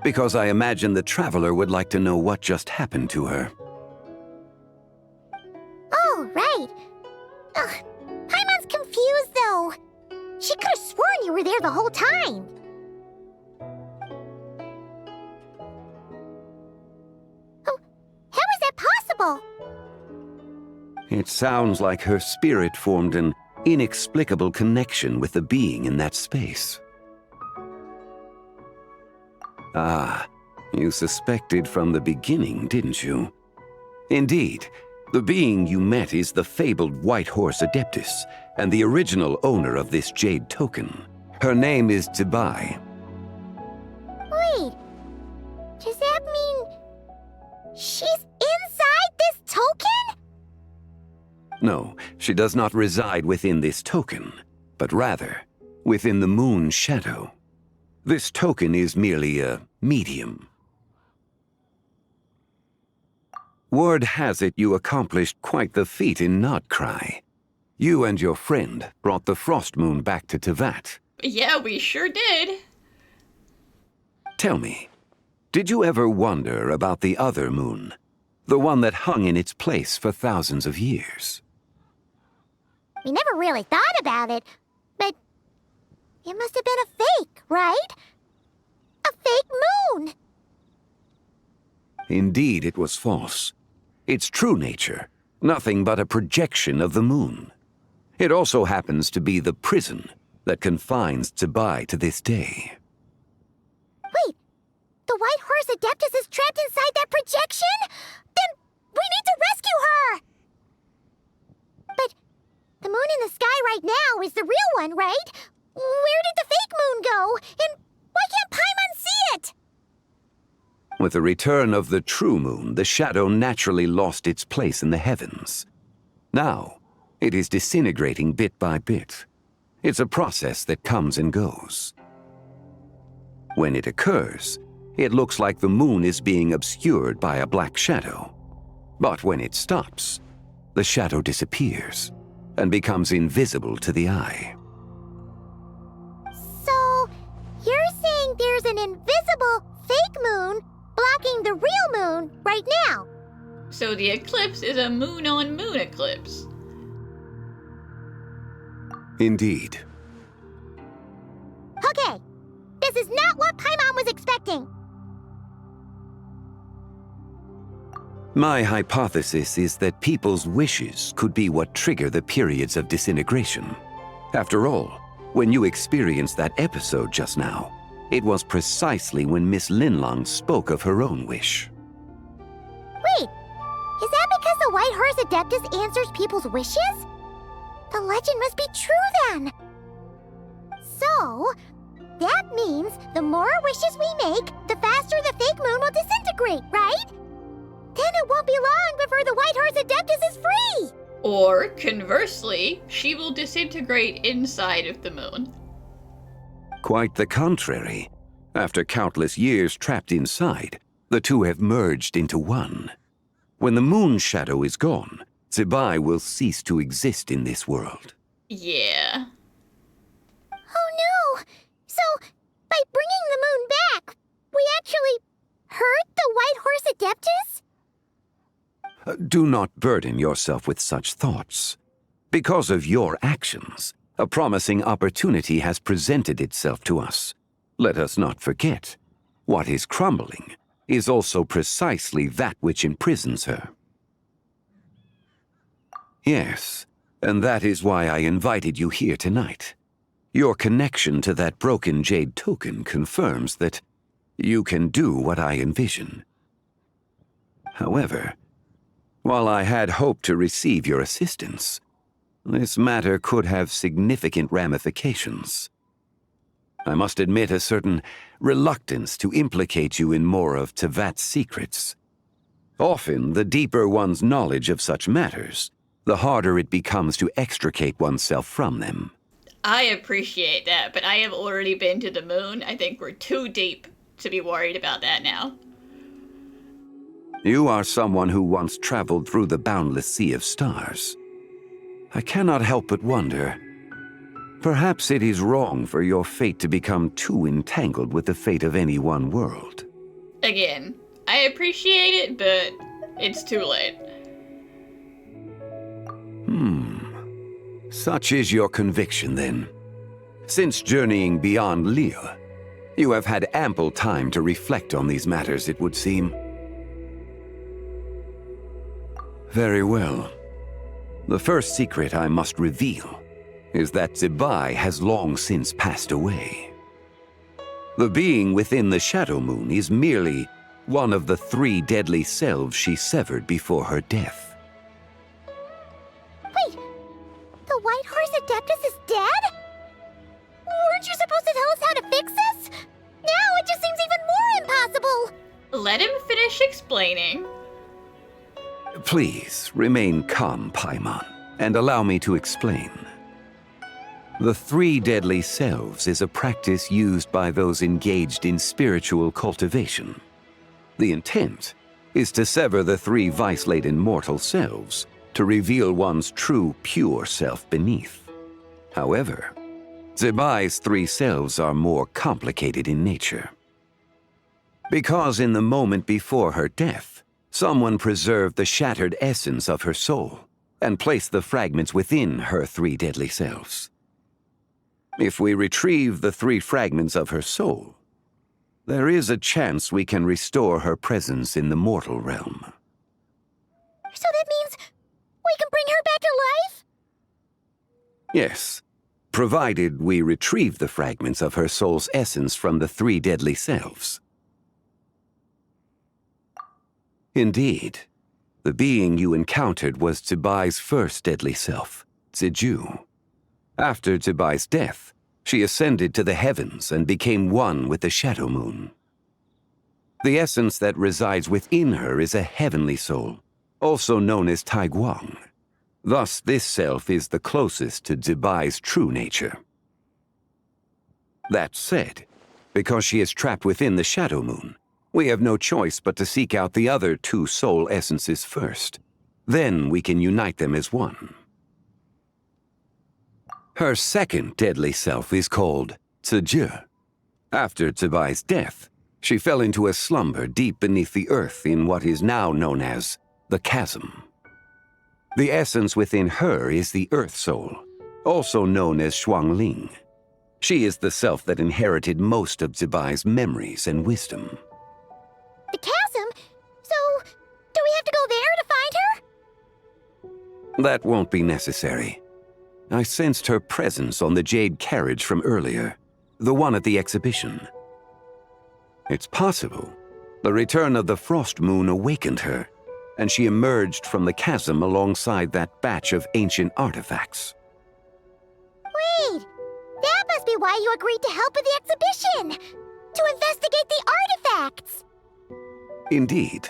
Because I imagine the traveler would like to know what just happened to her. Oh, right. Ugh, Paimon's confused, though. She could have sworn you were there the whole time. Oh, how is that possible? It sounds like her spirit formed an inexplicable connection with the being in that space. Ah, you suspected from the beginning, didn't you? Indeed, the being you met is the fabled White Horse Adeptus, and the original owner of this jade token. Her name is Zibai. Wait, does that mean she's inside this token? No, she does not reside within this token, but rather within the moon's shadow. This token is merely a medium. Word has it you accomplished quite the feat in Notcry. You and your friend brought the Frost Moon back to Tevat. Yeah, we sure did. Tell me, did you ever wonder about the other moon? The one that hung in its place for thousands of years? We never really thought about it, but it must have been a fake, right? A fake moon! Indeed, it was false. Its true nature, nothing but a projection of the moon. It also happens to be the prison that confines Zibai to this day. Wait, the White Horse Adeptus is trapped inside that projection? Then we need to rescue her! But the moon in the sky right now is the real one, right? Where did the fake moon go? And why can't Paimon see it? With the return of the true moon, the shadow naturally lost its place in the heavens. Now, it is disintegrating bit by bit. It's a process that comes and goes. When it occurs, it looks like the moon is being obscured by a black shadow. But when it stops, the shadow disappears and becomes invisible to the eye. So, you're saying there's an invisible fake moon blocking the real moon right now? So the eclipse is a moon-on-moon eclipse. Indeed. Okay, this is not what Paimon was expecting. My hypothesis is that people's wishes could be what trigger the periods of disintegration. After all, when you experienced that episode just now, it was precisely when Miss Linlong spoke of her own wish. Wait, is that because the White Horse Adeptus answers people's wishes? The legend must be true then. So, That means the more wishes we make, the faster the fake moon will disintegrate, right? Then it won't be long before the White Horse Adeptus is free! Or, conversely, she will disintegrate inside of the moon. Quite the contrary. After countless years trapped inside, the two have merged into one. When the moon shadow is gone, Zibai will cease to exist in this world. Yeah. Oh no! So, by bringing the moon back, we actually hurt the White Horse Adeptus? Do not burden yourself with such thoughts. Because of your actions, a promising opportunity has presented itself to us. Let us not forget, what is crumbling is also precisely that which imprisons her. Yes, and that is why I invited you here tonight. Your connection to that broken jade token confirms that you can do what I envision. However, while I had hoped to receive your assistance, this matter could have significant ramifications. I must admit a certain reluctance to implicate you in more of Tevat's secrets. Often, the deeper one's knowledge of such matters, the harder it becomes to extricate oneself from them. I appreciate that, but I have already been to the moon. I think we're too deep to be worried about that now. You are someone who once traveled through the boundless sea of stars. I cannot help but wonder, perhaps it is wrong for your fate to become too entangled with the fate of any one world. Again, I appreciate it, but it's too late. Such is your conviction, then. Since journeying beyond Liyue, you have had ample time to reflect on these matters, it would seem. Very well. The first secret I must reveal is that Zibai has long since passed away. The being within the Shadow Moon is merely one of the 3 deadly selves she severed before her death. Wait, the White Horse Adeptus is dead? Weren't you supposed to tell us how to fix this? Now it just seems even more impossible! Let him finish explaining. Please, remain calm, Paimon, and allow me to explain. The 3 deadly selves is a practice used by those engaged in spiritual cultivation. The intent is to sever the 3 vice-laden mortal selves to reveal one's true, pure self beneath. However, Zibai's 3 selves are more complicated in nature. Because in the moment before her death, someone preserved the shattered essence of her soul and placed the fragments within her 3 deadly selves. If we retrieve the 3 fragments of her soul, there is a chance we can restore her presence in the mortal realm. So that means we can bring her back to life? Yes, provided we retrieve the fragments of her soul's essence from the 3 deadly selves. Indeed, the being you encountered was Zibai's first deadly self, Zhanzhu. After Zibai's death, she ascended to the heavens and became one with the Shadow Moon. The essence that resides within her is a heavenly soul, also known as Taiguang. Thus, this self is the closest to Zibai's true nature. That said, because she is trapped within the Shadow Moon, we have no choice but to seek out the other 2 soul essences first. Then we can unite them as one. Her second deadly self is called Zhanzhu. After Zibai's death, she fell into a slumber deep beneath the earth in what is now known as the Chasm. The essence within her is the Earth Soul, also known as Shuangling. She is the self that inherited most of Zibai's memories and wisdom. The chasm? So, do we have to go there to find her? That won't be necessary. I sensed her presence on the jade carriage from earlier, the one at the exhibition. It's possible the return of the Frost Moon awakened her, and she emerged from the chasm alongside that batch of ancient artifacts. Wait, that must be why you agreed to help with the exhibition! To investigate the artifacts! Indeed.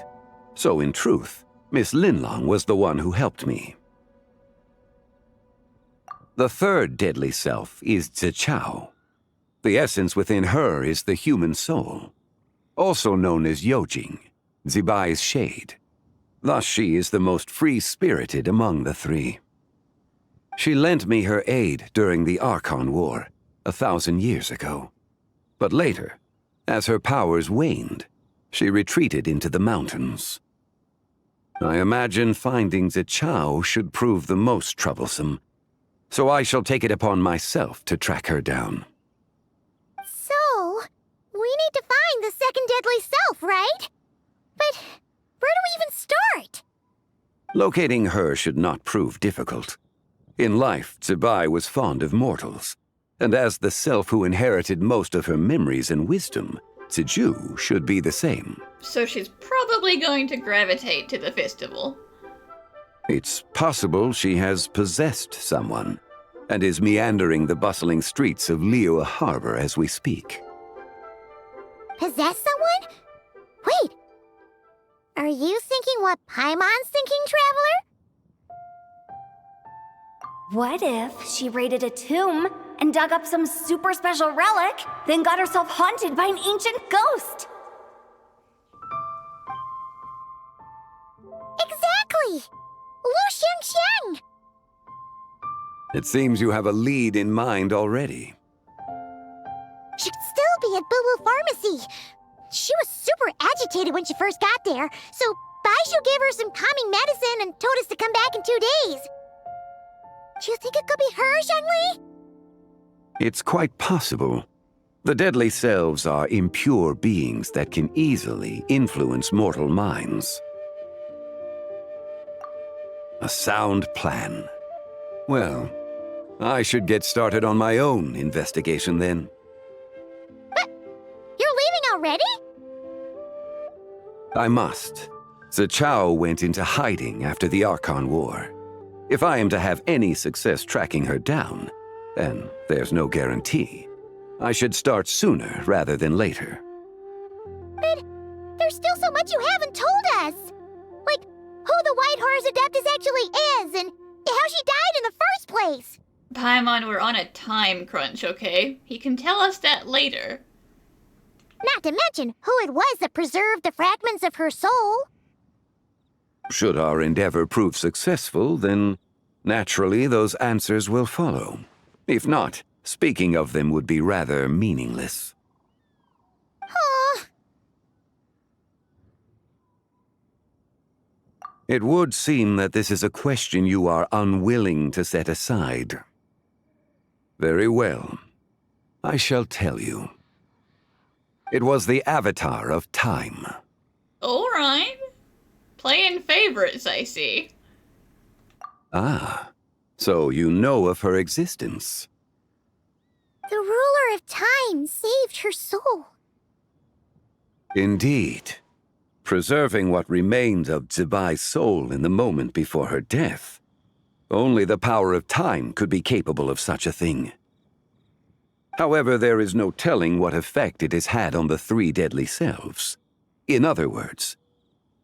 So in truth, Miss Linlong was the one who helped me. The third deadly self is Zichao. The essence within her is the human soul, also known as Yojing, Zibai's shade. Thus she is the most free-spirited among the three. She lent me her aid during the Archon War, 1,000 years ago. But later, as her powers waned, she retreated into the mountains. I imagine finding Zichao should prove the most troublesome, so I shall take it upon myself to track her down. So, we need to find the second deadly self, right? But where do we even start? Locating her should not prove difficult. In life, Zibai was fond of mortals, and as the self who inherited most of her memories and wisdom, Ziju should be the same. So she's probably going to gravitate to the festival. It's possible she has possessed someone, and is meandering the bustling streets of Liyue Harbor as we speak. Possess someone? Wait! Are you thinking what Paimon's thinking, Traveler? What if she raided a tomb and dug up some super special relic, then got herself haunted by an ancient ghost? Exactly! Lu Xiangxiang! It seems you have a lead in mind already. She'd still be at Boo Boo Pharmacy. She was super agitated when she first got there, so Baishu gave her some calming medicine and told us to come back in 2 days. Do you think it could be her, Zhengli? It's quite possible. The deadly selves are impure beings that can easily influence mortal minds. A sound plan. Well, I should get started on my own investigation then. But you're leaving already? I must. Zichao went into hiding after the Archon War. If I am to have any success tracking her down, and there's no guarantee, I should start sooner rather than later. But there's still so much you haven't told us! Like, who the White Horse Adeptus actually is, and how she died in the first place! Paimon, we're on a time crunch, okay? He can tell us that later. Not to mention who it was that preserved the fragments of her soul. Should our endeavor prove successful, then naturally those answers will follow. If not, speaking of them would be rather meaningless. It would seem that this is a question you are unwilling to set aside. Very well. I shall tell you. It was the Avatar of Time. Alright. Playing favorites, I see. Ah, so you know of her existence. The ruler of time saved her soul. Indeed. Preserving what remained of Zibai's soul in the moment before her death. Only the power of time could be capable of such a thing. However, there is no telling what effect it has had on the three deadly selves. In other words,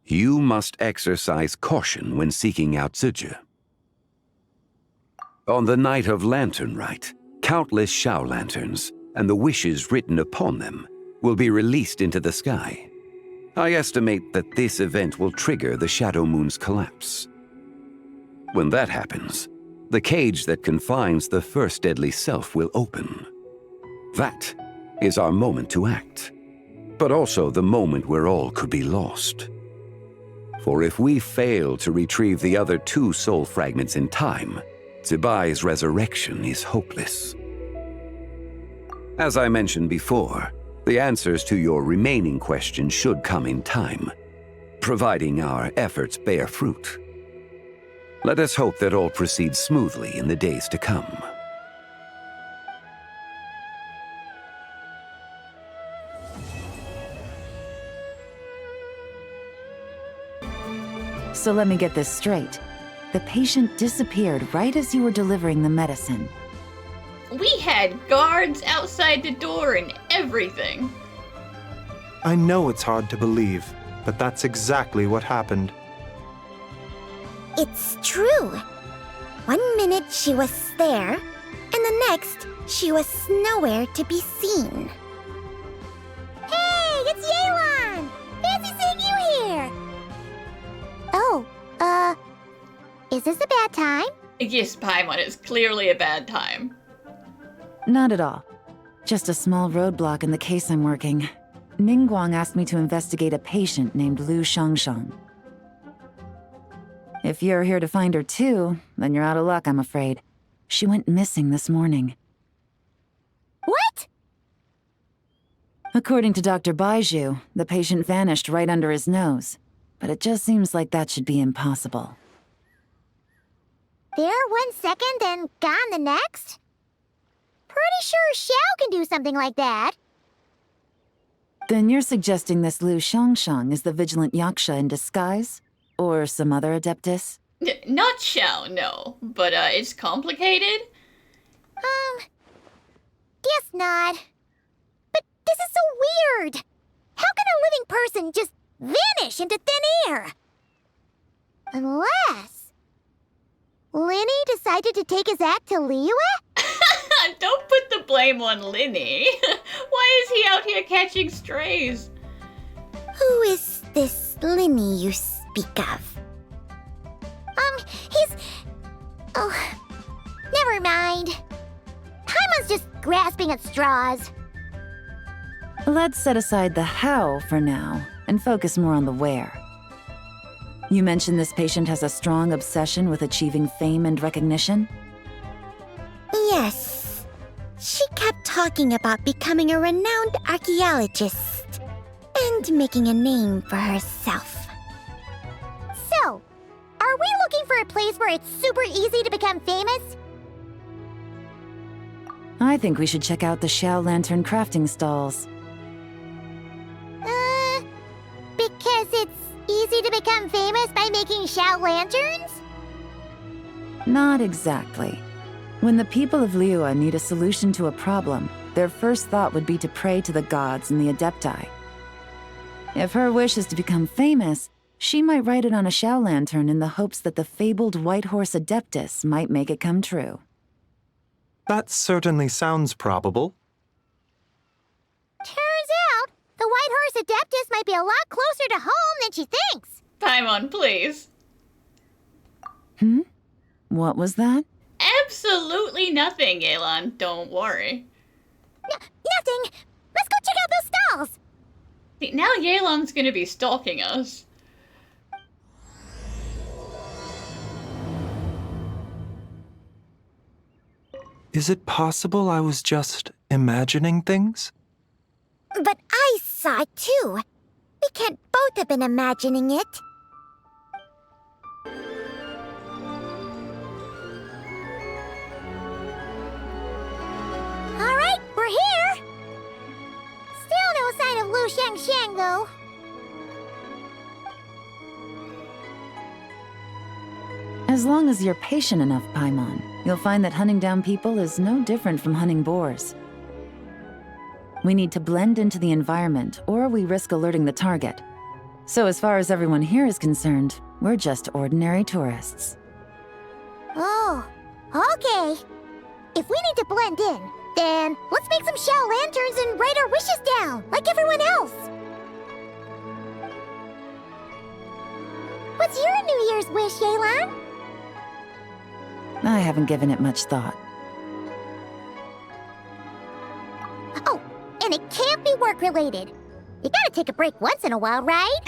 you must exercise caution when seeking out Zhuge. On the night of Lanternlit, countless Shao lanterns and the wishes written upon them will be released into the sky. I estimate that this event will trigger the Shadow Moon's collapse. When that happens, the cage that confines the first deadly self will open. That is our moment to act, but also the moment where all could be lost. For if we fail to retrieve the other two soul fragments in time, Zibai's resurrection is hopeless. As I mentioned before, the answers to your remaining questions should come in time, providing our efforts bear fruit. Let us hope that all proceeds smoothly in the days to come. So let me get this straight. The patient disappeared right as you were delivering the medicine. We had guards outside the door and everything. I know it's hard to believe, but that's exactly what happened. It's true. 1 minute she was there, and the next she was nowhere to be seen. Hey, it's Yelan! Fancy seeing you here! Oh, is this a bad time? Yes, Paimon, it's clearly a bad time. Not at all. Just a small roadblock in the case I'm working. Ningguang asked me to investigate a patient named Lu Shangshang. If you're here to find her too, then you're out of luck, I'm afraid. She went missing this morning. What? According to Dr. Baiju, the patient vanished right under his nose. But it just seems like that should be impossible. There 1 second and gone the next? Pretty sure Xiao can do something like that. Then you're suggesting this Lu Shangshang is the vigilant Yaksha in disguise? Or some other adeptus? Not Xiao, no. But, it's complicated? Guess not. But this is so weird. How can a living person just vanish into thin air? Unless Linny decided to take his act to Liyue? Don't put the blame on Linny. Why is he out here catching strays? Who is this Linny you speak of? Oh, never mind. Paimon's just grasping at straws. Let's set aside the how for now, and focus more on the where. You mentioned this patient has a strong obsession with achieving fame and recognition? Yes. She kept talking about becoming a renowned archaeologist and making a name for herself. So, are we looking for a place where it's super easy to become famous? I think we should check out the Xiao Lantern crafting stalls. Because it's easy to become famous by making Xiao lanterns? Not exactly. When the people of Liyue need a solution to a problem, their first thought would be to pray to the gods and the Adepti. If her wish is to become famous, she might write it on a Xiao lantern in the hopes that the fabled White Horse Adeptus might make it come true. That certainly sounds probable. Turns out, the White Horse Adeptus might be a lot closer to home than she thinks. Paimon, please. What was that? Absolutely nothing, Yelan. Don't worry. Nothing. Let's go check out those stalls. See, now Yelan's gonna be stalking us. Is it possible I was just imagining things? But I saw it too. We can't both have been imagining it. All right, we're here. Still no sign of Lu Shangshang, though. As long as you're patient enough, Paimon, you'll find that hunting down people is no different from hunting boars. We need to blend into the environment, or we risk alerting the target. So as far as everyone here is concerned, we're just ordinary tourists. Oh, okay. If we need to blend in, then let's make some Xiao lanterns and write our wishes down, like everyone else. What's your New Year's wish, Yelan? I haven't given it much thought. Oh, and it can't be work-related. You gotta take a break once in a while, right?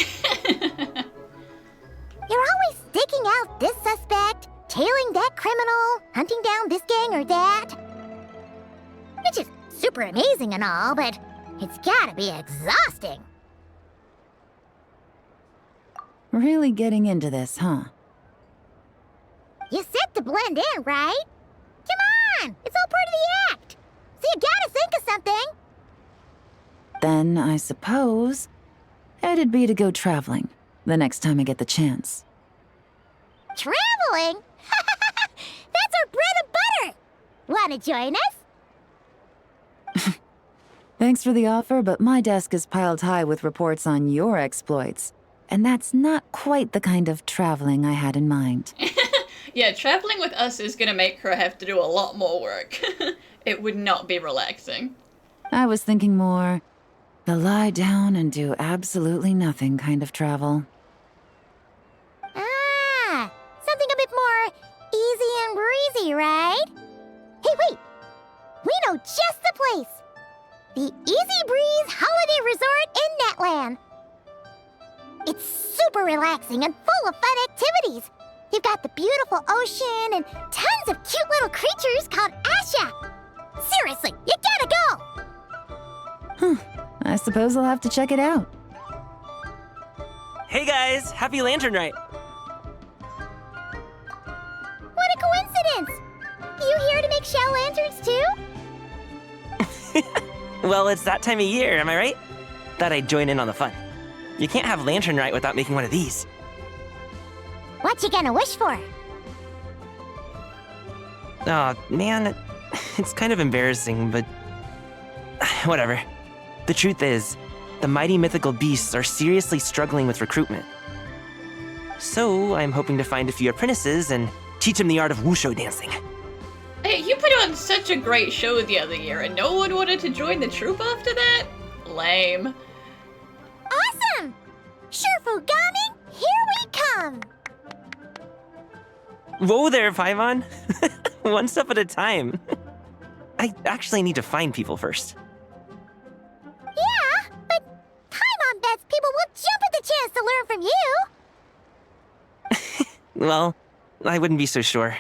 You're always staking out this suspect, tailing that criminal, hunting down this gang or that. Which is super amazing and all, but it's gotta be exhausting. Really getting into this, huh? You said to blend in, right? Come on! It's all part of the act! So you gotta think of something! Then, I suppose, it'd be to go traveling, the next time I get the chance. Traveling? That's our bread and butter! Wanna join us? Thanks for the offer, but my desk is piled high with reports on your exploits. And that's not quite the kind of traveling I had in mind. Yeah, traveling with us is gonna make her have to do a lot more work. It would not be relaxing. I was thinking more the lie down and do absolutely nothing kind of travel. Ah, something a bit more easy and breezy, right? Hey, wait! We know just the place! The Easy Breeze Holiday Resort in Netland. It's super relaxing and full of fun activities. You've got the beautiful ocean and tons of cute little creatures called Asha. Seriously, you gotta go! I suppose I'll have to check it out. Hey guys, happy Lanternlit! What a coincidence! You here to make shell lanterns too? Well, it's that time of year, am I right? Thought I'd join in on the fun. You can't have Lanternlit without making one of these. What you gonna wish for? Oh, man, it's kind of embarrassing, but whatever. The truth is, the mighty mythical beasts are seriously struggling with recruitment. So I'm hoping to find a few apprentices and teach them the art of wushu dancing. Hey, you put on such a great show the other year and no one wanted to join the troupe after that? Lame. Awesome! Shifu Gaming, here we come! Whoa there, Paimon. One step at a time. I actually need to find people first. Yeah, but Paimon bets people will jump at the chance to learn from you! Well, I wouldn't be so sure.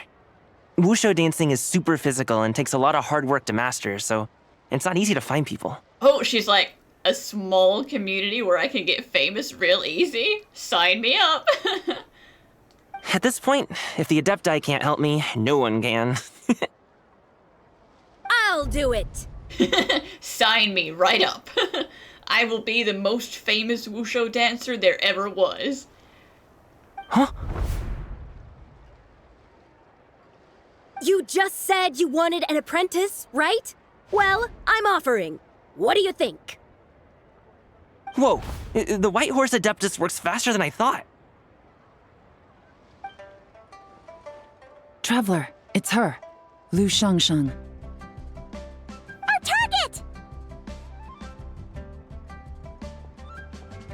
Wushu dancing is super physical and takes a lot of hard work to master, so it's not easy to find people. Oh, she's like, a small community where I can get famous real easy? Sign me up! At this point, if the Adepti can't help me, no one can. I'll do it! Sign me right up. I will be the most famous wushu dancer there ever was. Huh? You just said you wanted an apprentice, right? Well, I'm offering. What do you think? Whoa, the White Horse Adeptus works faster than I thought. Traveler, it's her. Lu Shangshang. Our target!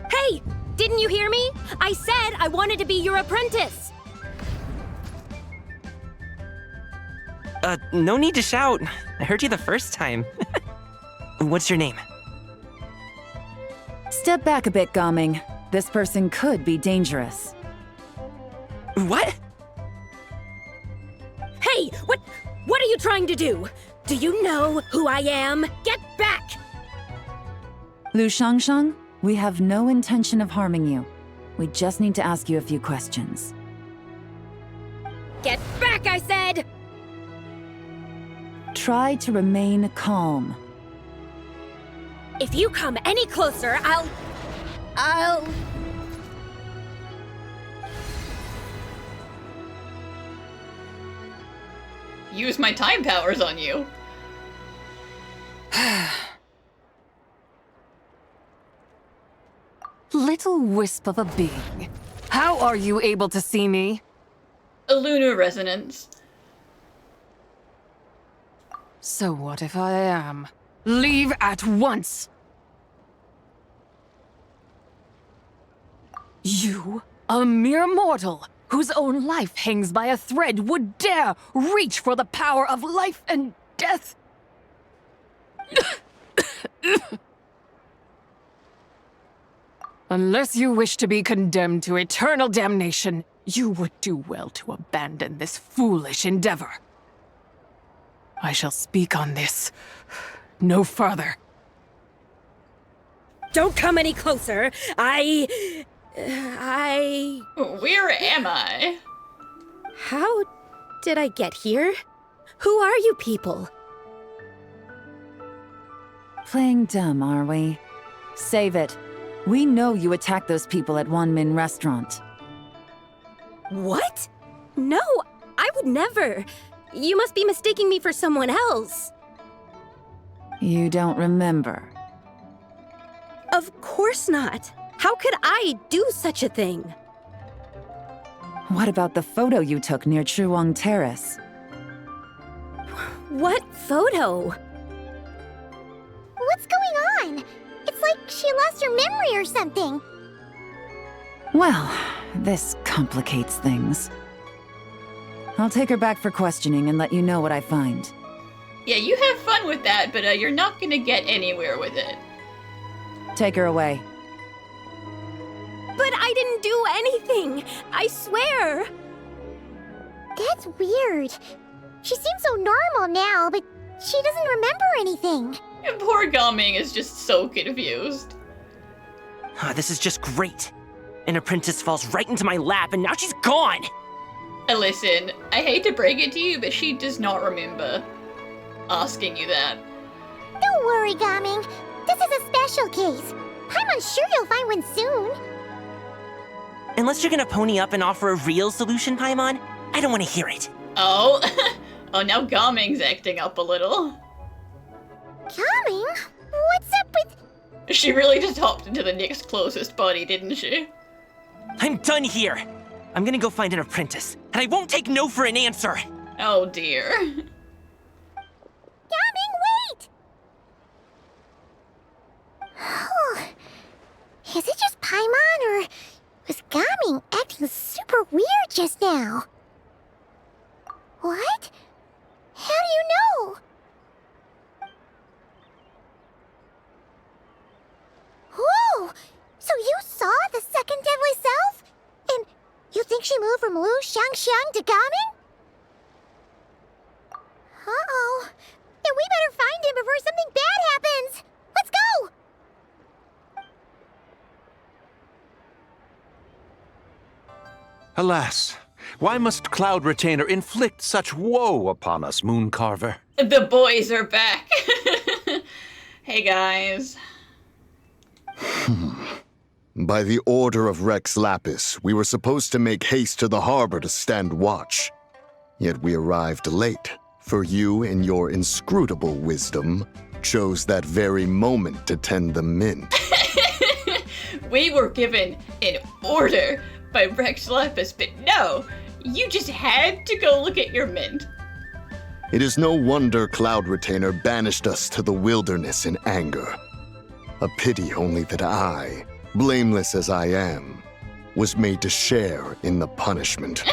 Hey! Didn't you hear me? I said I wanted to be your apprentice! No need to shout. I heard you the first time. What's your name? Step back a bit, Gaming. This person could be dangerous. What? Hey! What are you trying to do? Do you know who I am? Get back! Lu Shangshang, we have no intention of harming you. We just need to ask you a few questions. Get back, I said! Try to remain calm. If you come any closer, I'll... Use my time powers on you. Little wisp of a being. How are you able to see me? A lunar resonance. So what if I am? Leave at once! You, a mere mortal, whose own life hangs by a thread, would dare reach for the power of life and death? Unless you wish to be condemned to eternal damnation, you would do well to abandon this foolish endeavor. I shall speak on this no further. Don't come any closer. Where am I? How did I get here? Who are you people? Playing dumb, are we? Save it. We know you attacked those people at Wanmin Restaurant. What? No, I would never. You must be mistaking me for someone else. You don't remember. Of course not. How could I do such a thing? What about the photo you took near Chuang Terrace? What photo? What's going on? It's like she lost her memory or something. Well, this complicates things. I'll take her back for questioning and let you know what I find. Yeah, you have fun with that, but you're not gonna get anywhere with it. Take her away. But I didn't do anything! I swear! That's weird. She seems so normal now, but she doesn't remember anything. And poor Gaming is just so confused. This is just great. An apprentice falls right into my lap and now she's gone! Listen, I hate to break it to you, but she does not remember asking you that. Don't worry, Gaming. This is a special case. I'm sure you'll find one soon. Unless you're gonna pony up and offer a real solution, Paimon, I don't want to hear it. Oh, oh, now Gaming's acting up a little. Gaming? What's up with... She really just hopped into the next closest body, didn't she? I'm done here. I'm gonna go find an apprentice, and I won't take no for an answer. Oh dear. Gaming, wait! Is it just Paimon, or was Gaming acting super weird just now? What? How do you know? Whoa! So you saw the second deadly self? And you think she moved from Lu Xiangxiang to Gaming? Uh-oh. Then we better find him before something bad happens! Let's go! Alas, why must Cloud Retainer inflict such woe upon us, Mooncarver? The boys are back. Hey guys. By the order of Rex Lapis, we were supposed to make haste to the harbor to stand watch. Yet we arrived late, for you, in your inscrutable wisdom, chose that very moment to tend the mint. We were given an order by Rex Lapis, but no, you just had to go look at your mint. It is no wonder Cloud Retainer banished us to the wilderness in anger. A pity only that I, blameless as I am, was made to share in the punishment.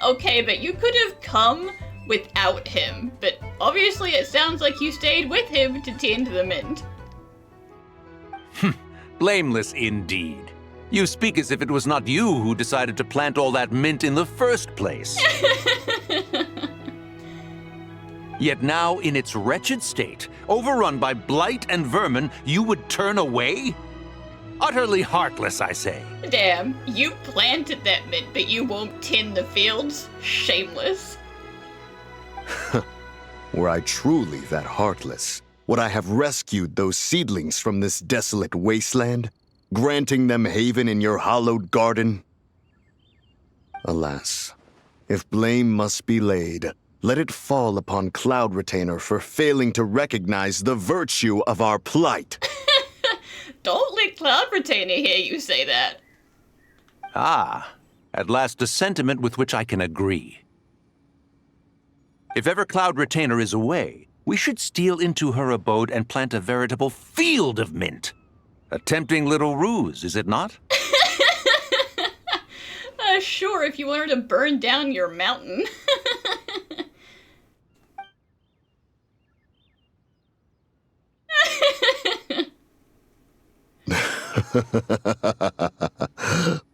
Okay, but you could have come without him, but obviously it sounds like you stayed with him to tend the mint. Blameless indeed. You speak as if it was not you who decided to plant all that mint in the first place. Yet now, in its wretched state, overrun by blight and vermin, you would turn away? Utterly heartless, I say. Damn, you planted that mint, but you won't tend the fields? Shameless. Were I truly that heartless, would I have rescued those seedlings from this desolate wasteland, granting them haven in your hallowed garden? Alas, if blame must be laid, let it fall upon Cloud Retainer for failing to recognize the virtue of our plight. Don't let Cloud Retainer hear you say that. Ah, at last a sentiment with which I can agree. If ever Cloud Retainer is away, we should steal into her abode and plant a veritable field of mint. A tempting little ruse, is it not? Sure, if you want her to burn down your mountain.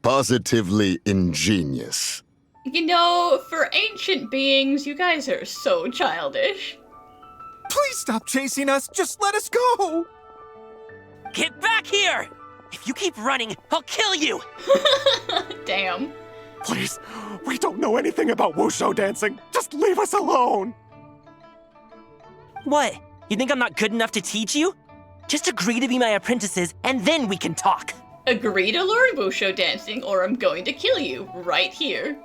Positively ingenious. You know, for ancient beings, you guys are so childish. Please stop chasing us. Just let us go. Get back here! If you keep running, I'll kill you! Damn. Please, we don't know anything about wushu dancing. Just leave us alone. What? You think I'm not good enough to teach you? Just agree to be my apprentices, and then we can talk. Agree to learn wushu dancing, or I'm going to kill you right here.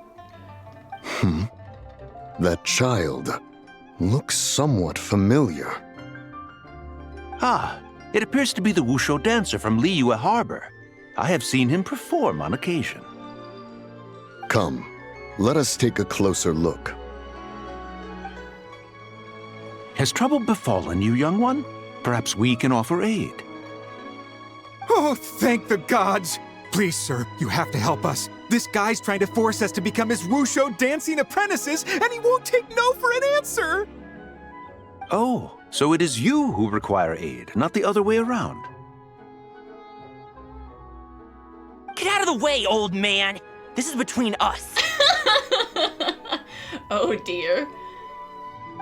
That child looks somewhat familiar. Ah, It appears to be the Wushu dancer from Liyue Harbor. I have seen him perform on occasion. Come, let us take a closer look. Has trouble befallen you, young one? Perhaps we can offer aid. Oh, thank the gods! Please, sir, you have to help us. This guy's trying to force us to become his Wushu dancing apprentices, and he won't take no for an answer! Oh, so it is you who require aid, not the other way around. Get out of the way, old man! This is between us. Oh dear.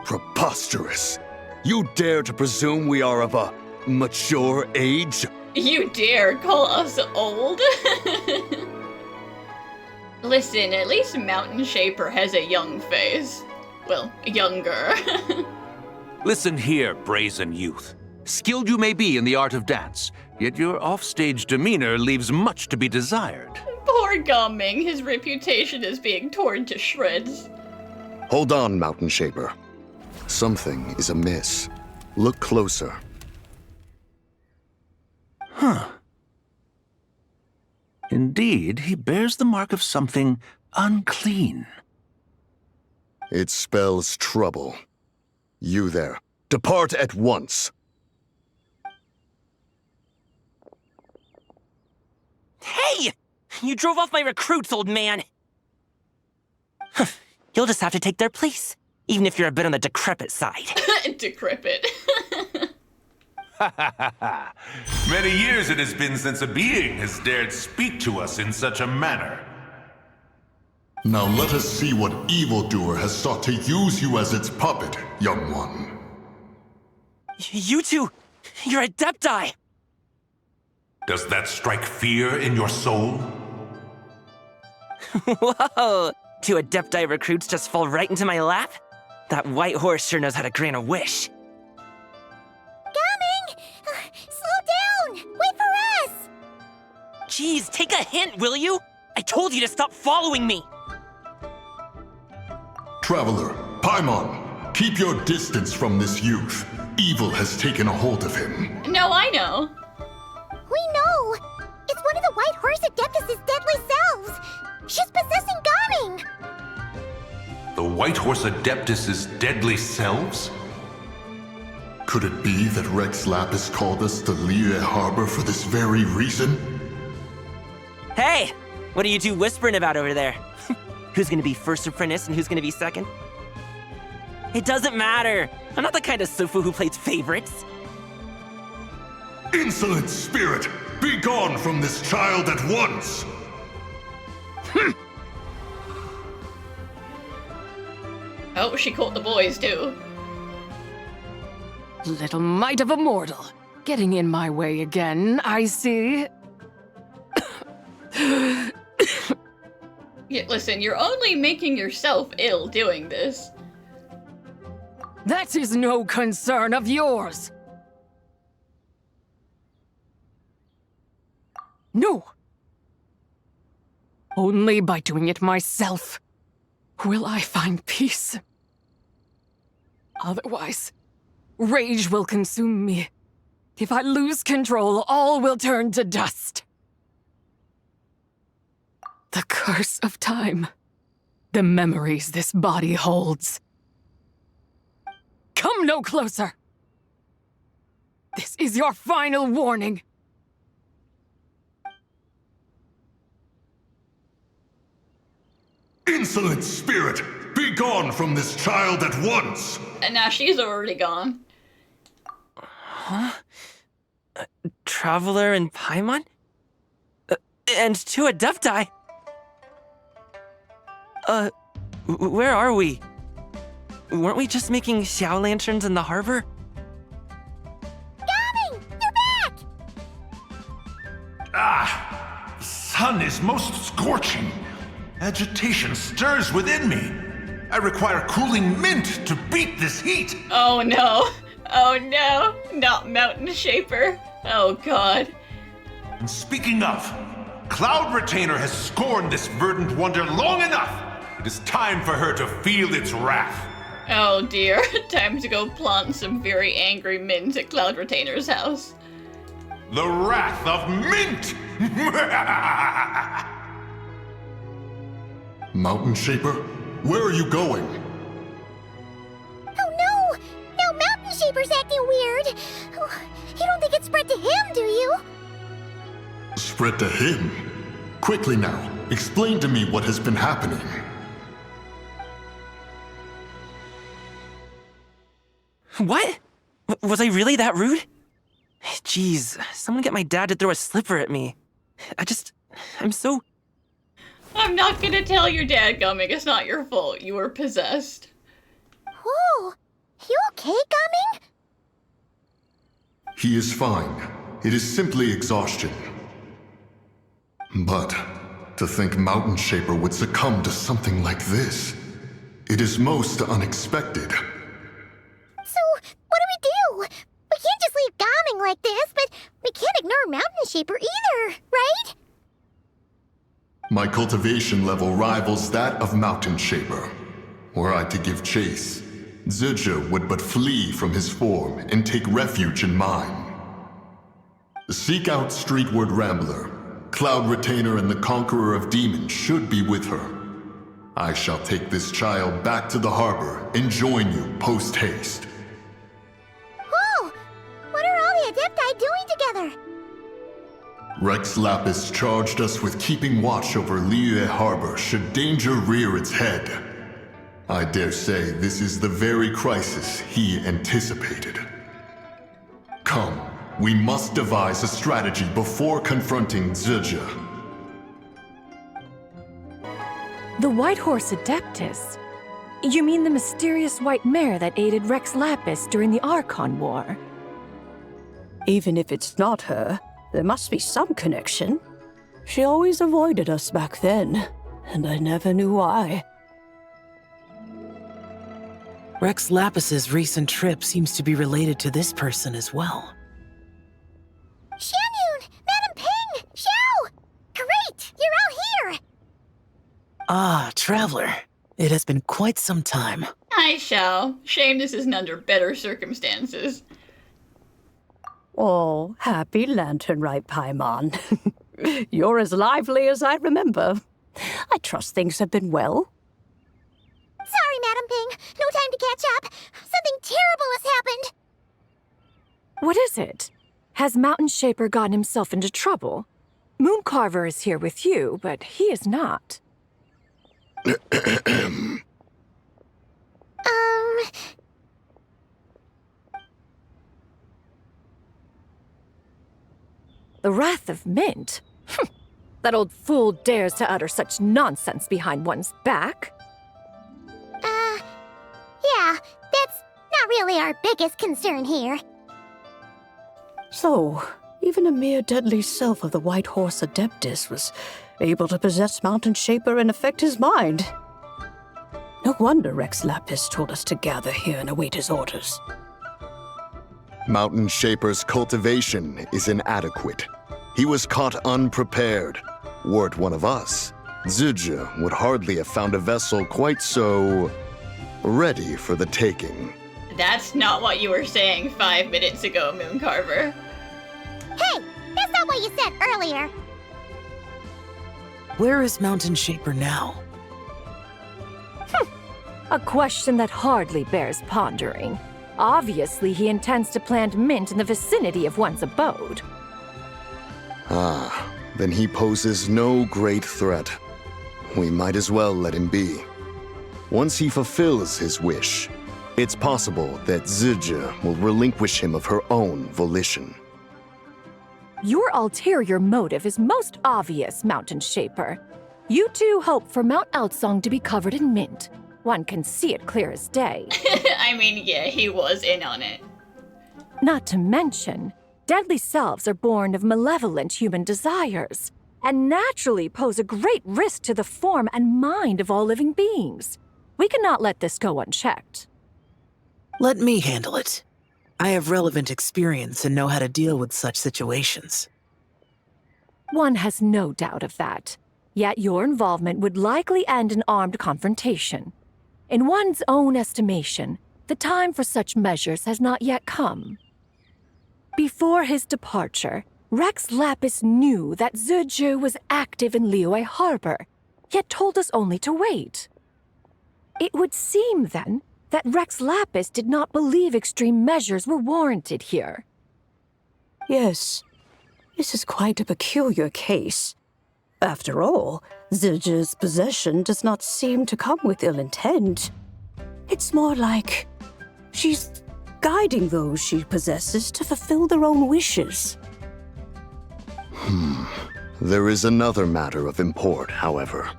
Preposterous! You dare to presume we are of a mature age? You dare call us old? Listen, at least Mountain Shaper has a young face. Well, younger. Listen here, brazen youth. Skilled you may be in the art of dance, yet your offstage demeanor leaves much to be desired. Poor Gumming, his reputation is being torn to shreds. Hold on, Mountain Shaper. Something is amiss. Look closer. Huh. Indeed, he bears the mark of something unclean. It spells trouble. You there, depart at once. Hey! You drove off my recruits, old man! You'll just have to take their place, even if you're a bit on the decrepit side. Decrepit. Many years it has been since a being has dared speak to us in such a manner. Now let us see what evildoer has sought to use you as its puppet, young one. You two, you're Adepti! Does that strike fear in your soul? Whoa! 2 Adepti recruits just fall right into my lap? That white horse sure knows how to grant a wish. Coming! Slow down! Wait for us! Jeez, take a hint, will you? I told you to stop following me! Traveler, Paimon, keep your distance from this youth. Evil has taken a hold of him. No, I know. We know! It's one of the White Horse Adeptus' deadly selves! She's possessing Gaming! The White Horse Adeptus' deadly selves? Could it be that Rex Lapis called us to Liyue Harbor for this very reason? Hey! What are you two whispering about over there? Who's gonna be first apprentice and who's gonna be second? It doesn't matter! I'm not the kind of Sufu who plays favorites. Insolent spirit! Be gone from this child at once! Oh, she caught the boys too. Little mite of a mortal. Getting in my way again, I see. Yeah, listen, you're only making yourself ill doing this. That is no concern of yours. No. Only by doing it myself will I find peace. Otherwise, rage will consume me. If I lose control, all will turn to dust. The curse of time. The memories this body holds. Come no closer! This is your final warning. Insolent spirit! Be gone from this child at once! And now she's already gone. Huh? Traveler and Paimon? And 2 Adepti? Where are we? Weren't we just making Xiao lanterns in the harbor? Gaming! You're back! Ah! The sun is most scorching. Agitation stirs within me. I require cooling mint to beat this heat. Oh no. Oh no. Not Mountain Shaper. Oh god. And speaking of, Cloud Retainer has scorned this verdant wonder long enough. It is time for her to feel its wrath. Oh dear. Time to go plant some very angry mint at Cloud Retainer's house. The wrath of Mint! Mountain Shaper, where are you going? Oh no! Now Mountain Shaper's acting weird! You don't think it spread to him, do you? Spread to him? Quickly now, explain to me what has been happening. What? Was I really that rude? Jeez, someone get my dad to throw a slipper at me. I'm so... I'm not gonna tell your dad, Gumming. It's not your fault. You were possessed. Whoa! You okay, Gumming? He is fine. It is simply exhaustion. But to think Mountain Shaper would succumb to something like this, it is most unexpected. So, what do? We can't just leave Gumming like this, but we can't ignore Mountain Shaper either, right? My cultivation level rivals that of Mountain Shaper. Were I to give chase, Zhanzhu would but flee from his form and take refuge in mine. Seek out Streetward Rambler. Cloud Retainer and the Conqueror of Demons should be with her. I shall take this child back to the harbor and join you post-haste. Whoa! What are all the Adepti doing together? Rex Lapis charged us with keeping watch over Liyue Harbor should danger rear its head. I dare say this is the very crisis he anticipated. Come, we must devise a strategy before confronting Zhanzhu. The White Horse Adeptus? You mean the mysterious white mare that aided Rex Lapis during the Archon War? Even if it's not her, there must be some connection. She always avoided us back then, and I never knew why. Rex Lapis's recent trip seems to be related to this person as well. Xianyun! Madam Ping! Xiao! Great! You're all here! Ah, Traveler. It has been quite some time. Hi, Xiao. Shame this isn't under better circumstances. Oh, happy Lanternlit, Paimon. You're as lively as I remember. I trust things have been well. Sorry, Madam Ping. No time to catch up. Something terrible has happened. What is it? Has Mountain Shaper gotten himself into trouble? Mooncarver is here with you, but he is not. The Wrath of Mint? That old fool dares to utter such nonsense behind one's back. Yeah, that's not really our biggest concern here. So, even a mere deadly self of the White Horse Adeptus was able to possess Mountain Shaper and affect his mind. No wonder Rex Lapis told us to gather here and await his orders. Mountain Shaper's cultivation is inadequate. He was caught unprepared. Were it one of us, Zhanzhu would hardly have found a vessel quite so ready for the taking. That's not what you were saying 5 minutes ago, Mooncarver. Hey, that's not what you said earlier. Where is Mountain Shaper now? A question that hardly bears pondering. Obviously, he intends to plant mint in the vicinity of one's abode. Ah, then he poses no great threat. We might as well let him be. Once he fulfills his wish, it's possible that Zhanzhu will relinquish him of her own volition. Your ulterior motive is most obvious, Mountain Shaper. You two hope for Mount Outsong to be covered in mint. One can see it clear as day. I mean, yeah, he was in on it. Not to mention, deadly selves are born of malevolent human desires, and naturally pose a great risk to the form and mind of all living beings. We cannot let this go unchecked. Let me handle it. I have relevant experience and know how to deal with such situations. One has no doubt of that. Yet your involvement would likely end in armed confrontation. In one's own estimation, the time for such measures has not yet come. Before his departure, Rex Lapis knew that Zhanzhu was active in Liyue Harbor, yet told us only to wait. It would seem, then, that Rex Lapis did not believe extreme measures were warranted here. Yes, this is quite a peculiar case. After all, Zhanzhu's possession does not seem to come with ill intent. It's more like she's guiding those she possesses to fulfill their own wishes. There is another matter of import, however.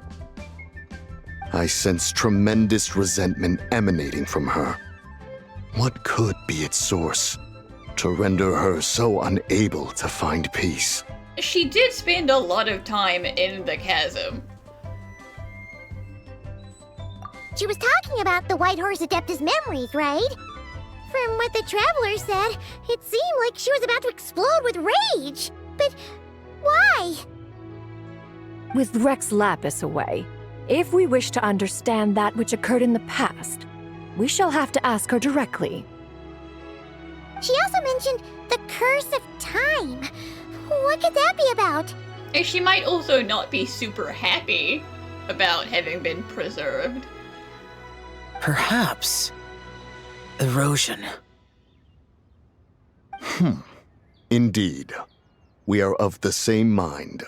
I sense tremendous resentment emanating from her. What could be its source to render her so unable to find peace? She did spend a lot of time in the chasm. She was talking about the White Horse Adeptus memories, right? From what the Traveler said, it seemed like she was about to explode with rage. But why? With Rex Lapis away, if we wish to understand that which occurred in the past, we shall have to ask her directly. She also mentioned the Curse of Time. What could that be about? And she might also not be super happy about having been preserved. Perhaps erosion. Indeed. We are of the same mind.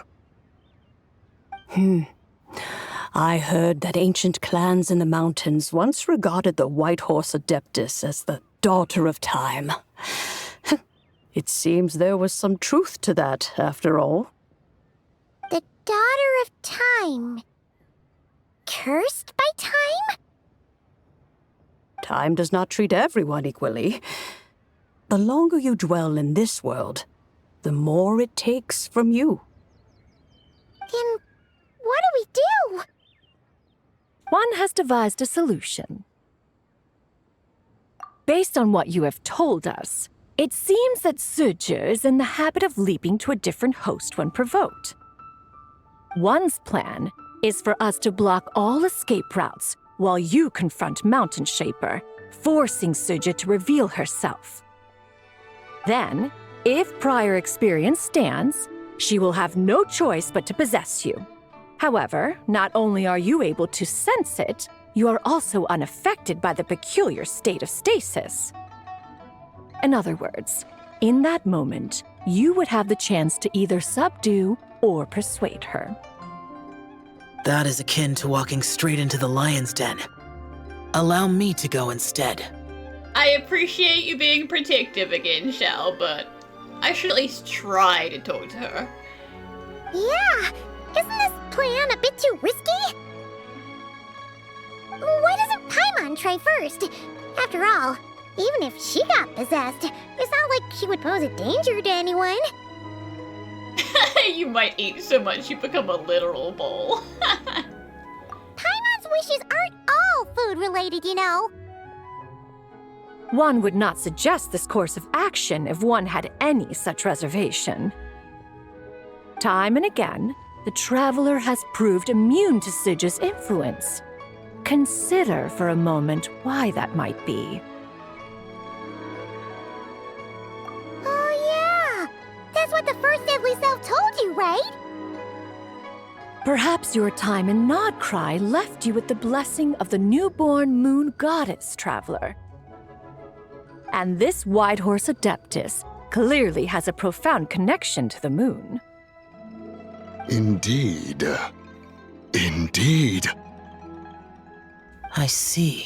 I heard that ancient clans in the mountains once regarded the White Horse Adeptus as the daughter of time. It seems there was some truth to that, after all. The daughter of time. Cursed by time? Time does not treat everyone equally. The longer you dwell in this world, the more it takes from you. Then what do we do? One has devised a solution. Based on what you have told us, it seems that Zhanzhu is in the habit of leaping to a different host when provoked. One's plan is for us to block all escape routes while you confront Mountain Shaper, forcing Zhanzhu to reveal herself. Then, if prior experience stands, she will have no choice but to possess you. However, not only are you able to sense it, you are also unaffected by the peculiar state of stasis. In other words, in that moment, you would have the chance to either subdue or persuade her. That is akin to walking straight into the lion's den. Allow me to go instead. I appreciate you being protective again, Shao, but I should at least try to talk to her. Yeah, isn't this plan a bit too risky? Why doesn't Paimon try first? After all, even if she got possessed, it's not like she would pose a danger to anyone. You might eat so much you become a literal bowl. Paimon's wishes aren't all food-related, you know. One would not suggest this course of action if one had any such reservation. Time and again, the Traveler has proved immune to Zhanzhu's influence. Consider for a moment why that might be. Oh yeah! That's what the first deadly self told you, right? Perhaps your time in Nodcry left you with the blessing of the newborn moon goddess, Traveler. And this White Horse Adeptus clearly has a profound connection to the moon. Indeed. Indeed. I see.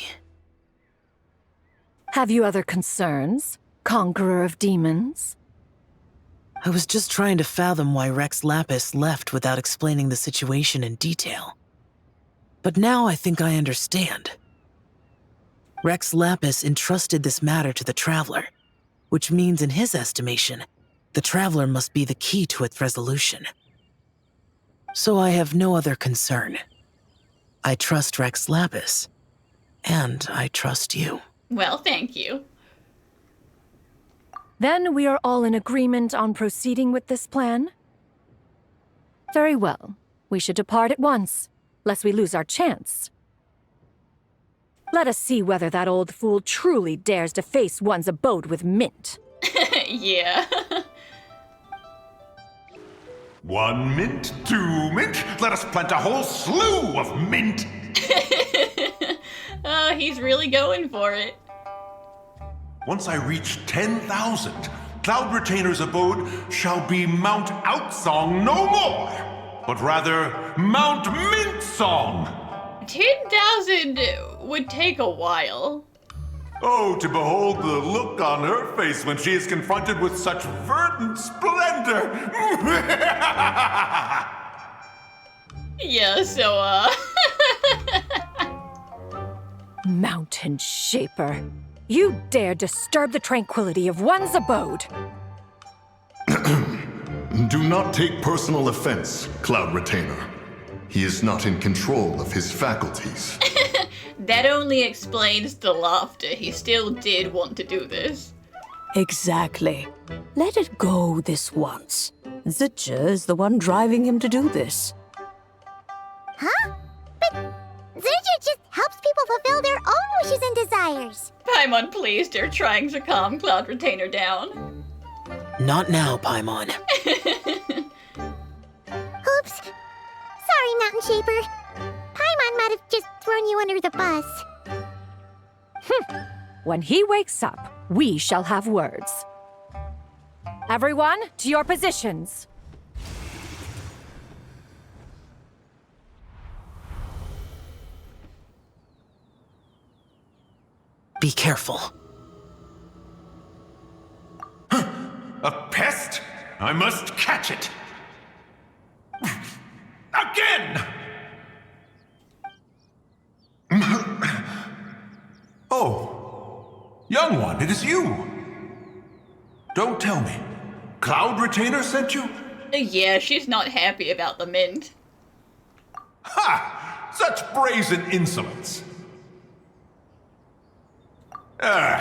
Have you other concerns, Conqueror of Demons? I was just trying to fathom why Rex Lapis left without explaining the situation in detail. But now I think I understand. Rex Lapis entrusted this matter to the Traveler, which means in his estimation, the Traveler must be the key to its resolution. So I have no other concern. I trust Rex Lapis, and I trust you. Well, thank you. Then we are all in agreement on proceeding with this plan? Very well. We should depart at once, lest we lose our chance. Let us see whether that old fool truly dares to face one's abode with Mint. Yeah. 1 mint, 2 mint. Let us plant a whole slew of mint. Oh, he's really going for it. Once I reach 10,000, Cloud Retainer's abode shall be Mount Outsong no more, but rather Mount Mint Song. 10,000 would take a while. Oh, to behold the look on her face when she is confronted with such verdant splendor. Yeah, so, Mountain Shaper, you dare disturb the tranquility of one's abode. Do not take personal offense, Cloud Retainer. He is not in control of his faculties. That only explains the laughter. He still did want to do this. Exactly. Let it go this once. Zhanzhu is the one driving him to do this. Huh? But Zhanzhu just helps people fulfill their own wishes and desires. Paimon, please, they're trying to calm Cloud Retainer down. Not now, Paimon. Oops. Sorry, Mountain Shaper. Paimon might have just thrown you under the bus. When he wakes up, we shall have words. Everyone, to your positions. Be careful. A pest? I must catch it. Again! Oh, young one, it is you. Don't tell me. Cloud Retainer sent you? Yeah, she's not happy about the mint. Ha! Such brazen insolence.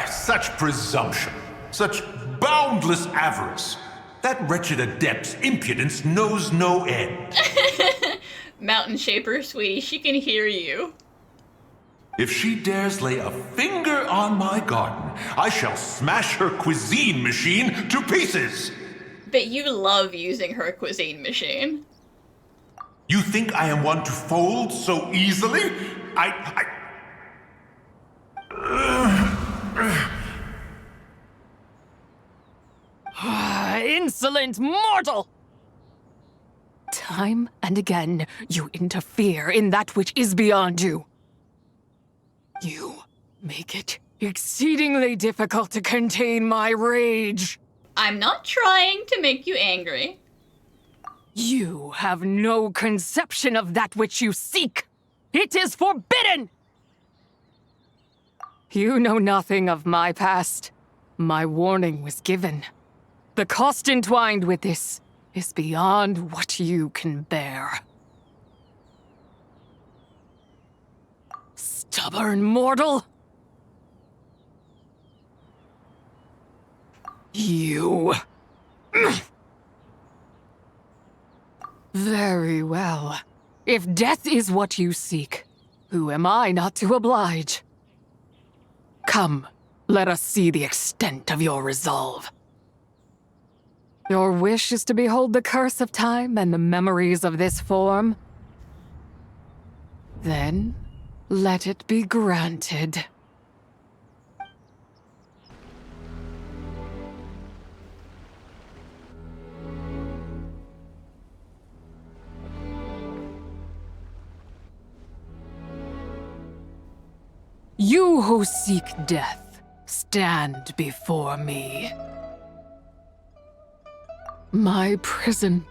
Such presumption. Such boundless avarice. That wretched adept's impudence knows no end. Mountain Shaper, sweetie, she can hear you. If she dares lay a finger on my garden, I shall smash her cuisine machine to pieces. But you love using her cuisine machine. You think I am one to fold so easily? Insolent mortal! Time and again, you interfere in that which is beyond you. You make it exceedingly difficult to contain my rage. I'm not trying to make you angry. You have no conception of that which you seek. It is forbidden! You know nothing of my past. My warning was given. The cost entwined with this is beyond what you can bear. Stubborn mortal! You... Very well. If death is what you seek, who am I not to oblige? Come, let us see the extent of your resolve. Your wish is to behold the curse of time and the memories of this form? Then, let it be granted. You who seek death, stand before me. My prison.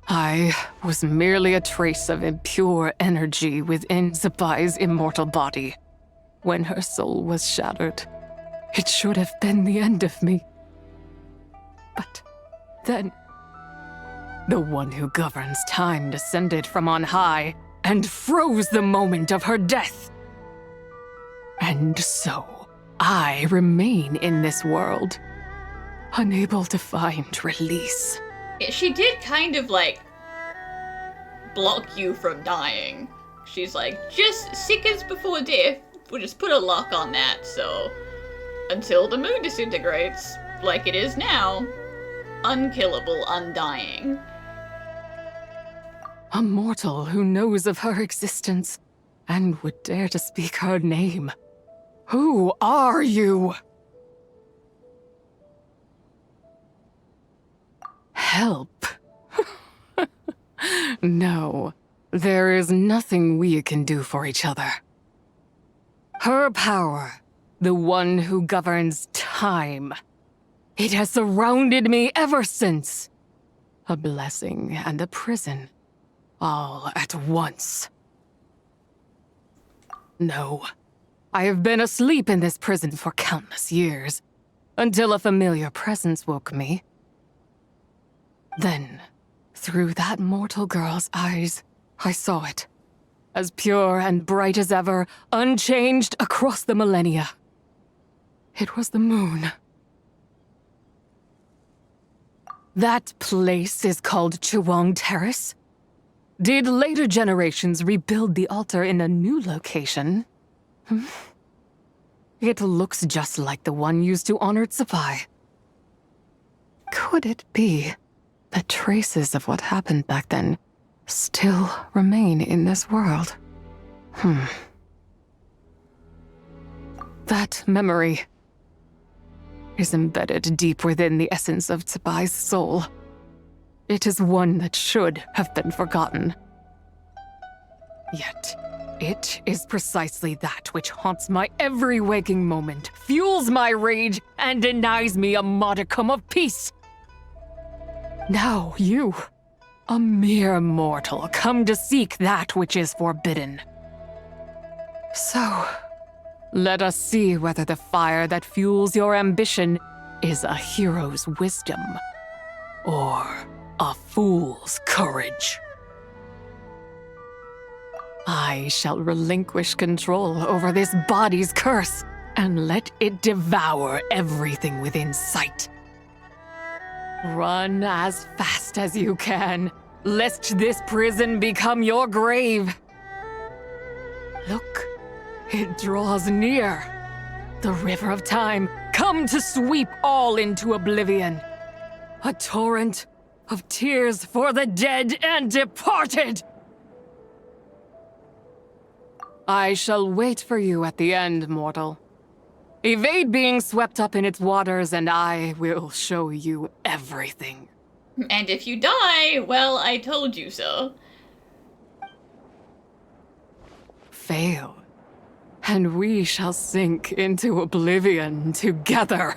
I was merely a trace of impure energy within Zapai's immortal body. When her soul was shattered, it should have been the end of me. But then, the one who governs time descended from on high and froze the moment of her death. And so, I remain in this world, unable to find release. Yeah, she did kind of, like, block you from dying. She's like, just seconds before death, we'll just put a lock on that, so until the moon disintegrates, like it is now, unkillable undying. A mortal who knows of her existence and would dare to speak her name. Who are you? Help. No, there is nothing we can do for each other. Her power, the one who governs time, it has surrounded me ever since. A blessing and a prison, all at once. No, I have been asleep in this prison for countless years, until a familiar presence woke me. Then, through that mortal girl's eyes, I saw it. As pure and bright as ever, unchanged across the millennia. It was the moon. That place is called Chuang Terrace. Did later generations rebuild the altar in a new location? It looks just like the one used to honor Tsupai. Could it be that traces of what happened back then still remain in this world? That memory is embedded deep within the essence of Tsubai's soul. It is one that should have been forgotten. Yet, it is precisely that which haunts my every waking moment, fuels my rage, and denies me a modicum of peace. Now you, a mere mortal, come to seek that which is forbidden. So, let us see whether the fire that fuels your ambition is a hero's wisdom, or a fool's courage. I shall relinquish control over this body's curse, and let it devour everything within sight. Run as fast as you can, lest this prison become your grave. Look, it draws near. The river of time, come to sweep all into oblivion. A torrent of tears for the dead and departed. I shall wait for you at the end, mortal. Evade being swept up in its waters, and I will show you everything. And if you die, well, I told you so. Fail, and we shall sink into oblivion together.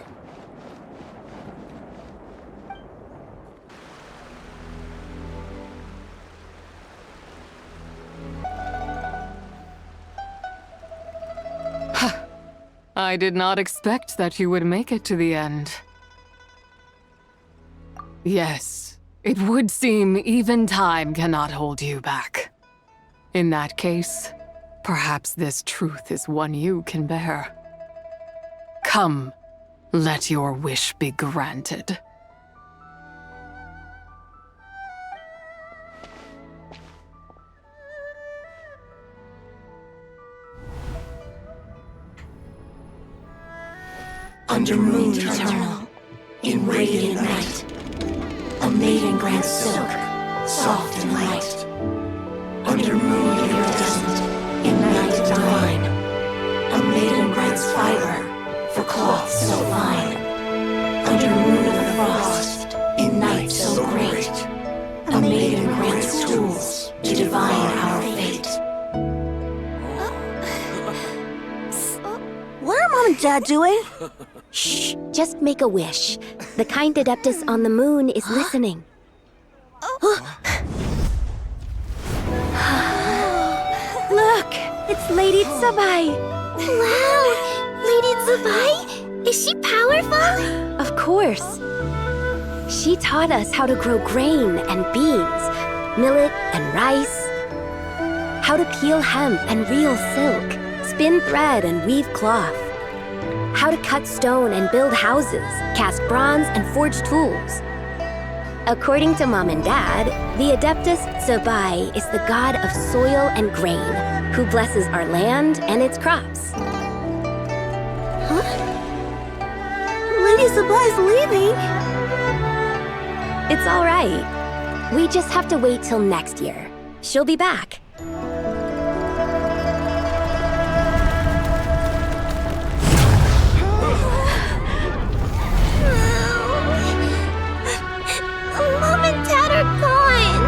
I did not expect that you would make it to the end. Yes, it would seem even time cannot hold you back. In that case, perhaps this truth is one you can bear. Come, let your wish be granted. Under moon eternal, in radiant night, a maiden grants silk, soft and light. Under moon iridescent, in night divine, a maiden grants fiber for cloth so fine. Under moon of the frost, in night so great, a maiden grants tools to divine our fate. What are Mom and Dad doing? Shh, just make a wish. The kind Adeptus on the moon is listening. Look, it's Lady Tsubai. Wow, Lady Tsubai? Is she powerful? Of course. She taught us how to grow grain and beans, millet and rice, how to peel hemp and reel silk, spin thread and weave cloth, how to cut stone and build houses, cast bronze and forge tools. According to Mom and Dad, the Adeptus Tsubai is the god of soil and grain, who blesses our land and its crops. Lady Tsubai's leaving? It's all right. We just have to wait till next year. She'll be back. Mom and Dad are gone.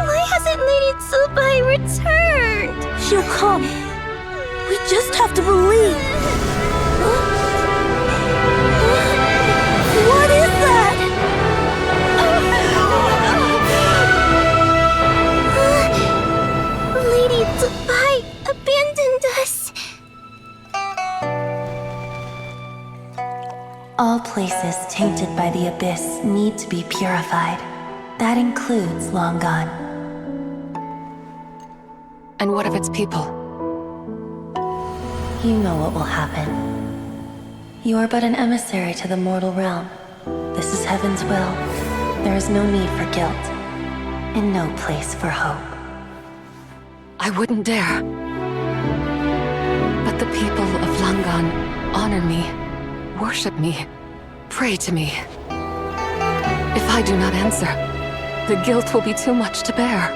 Why hasn't Lady Tsubai returned? She'll come. We just have to believe. What is that? Lady Tsubai abandoned us. All places tainted by the abyss need to be purified. That includes Longan. And what of its people? You know what will happen. You are but an emissary to the mortal realm. This is Heaven's will. There is no need for guilt, and no place for hope. I wouldn't dare. But the people of Langan honor me, worship me, pray to me. If I do not answer, the guilt will be too much to bear.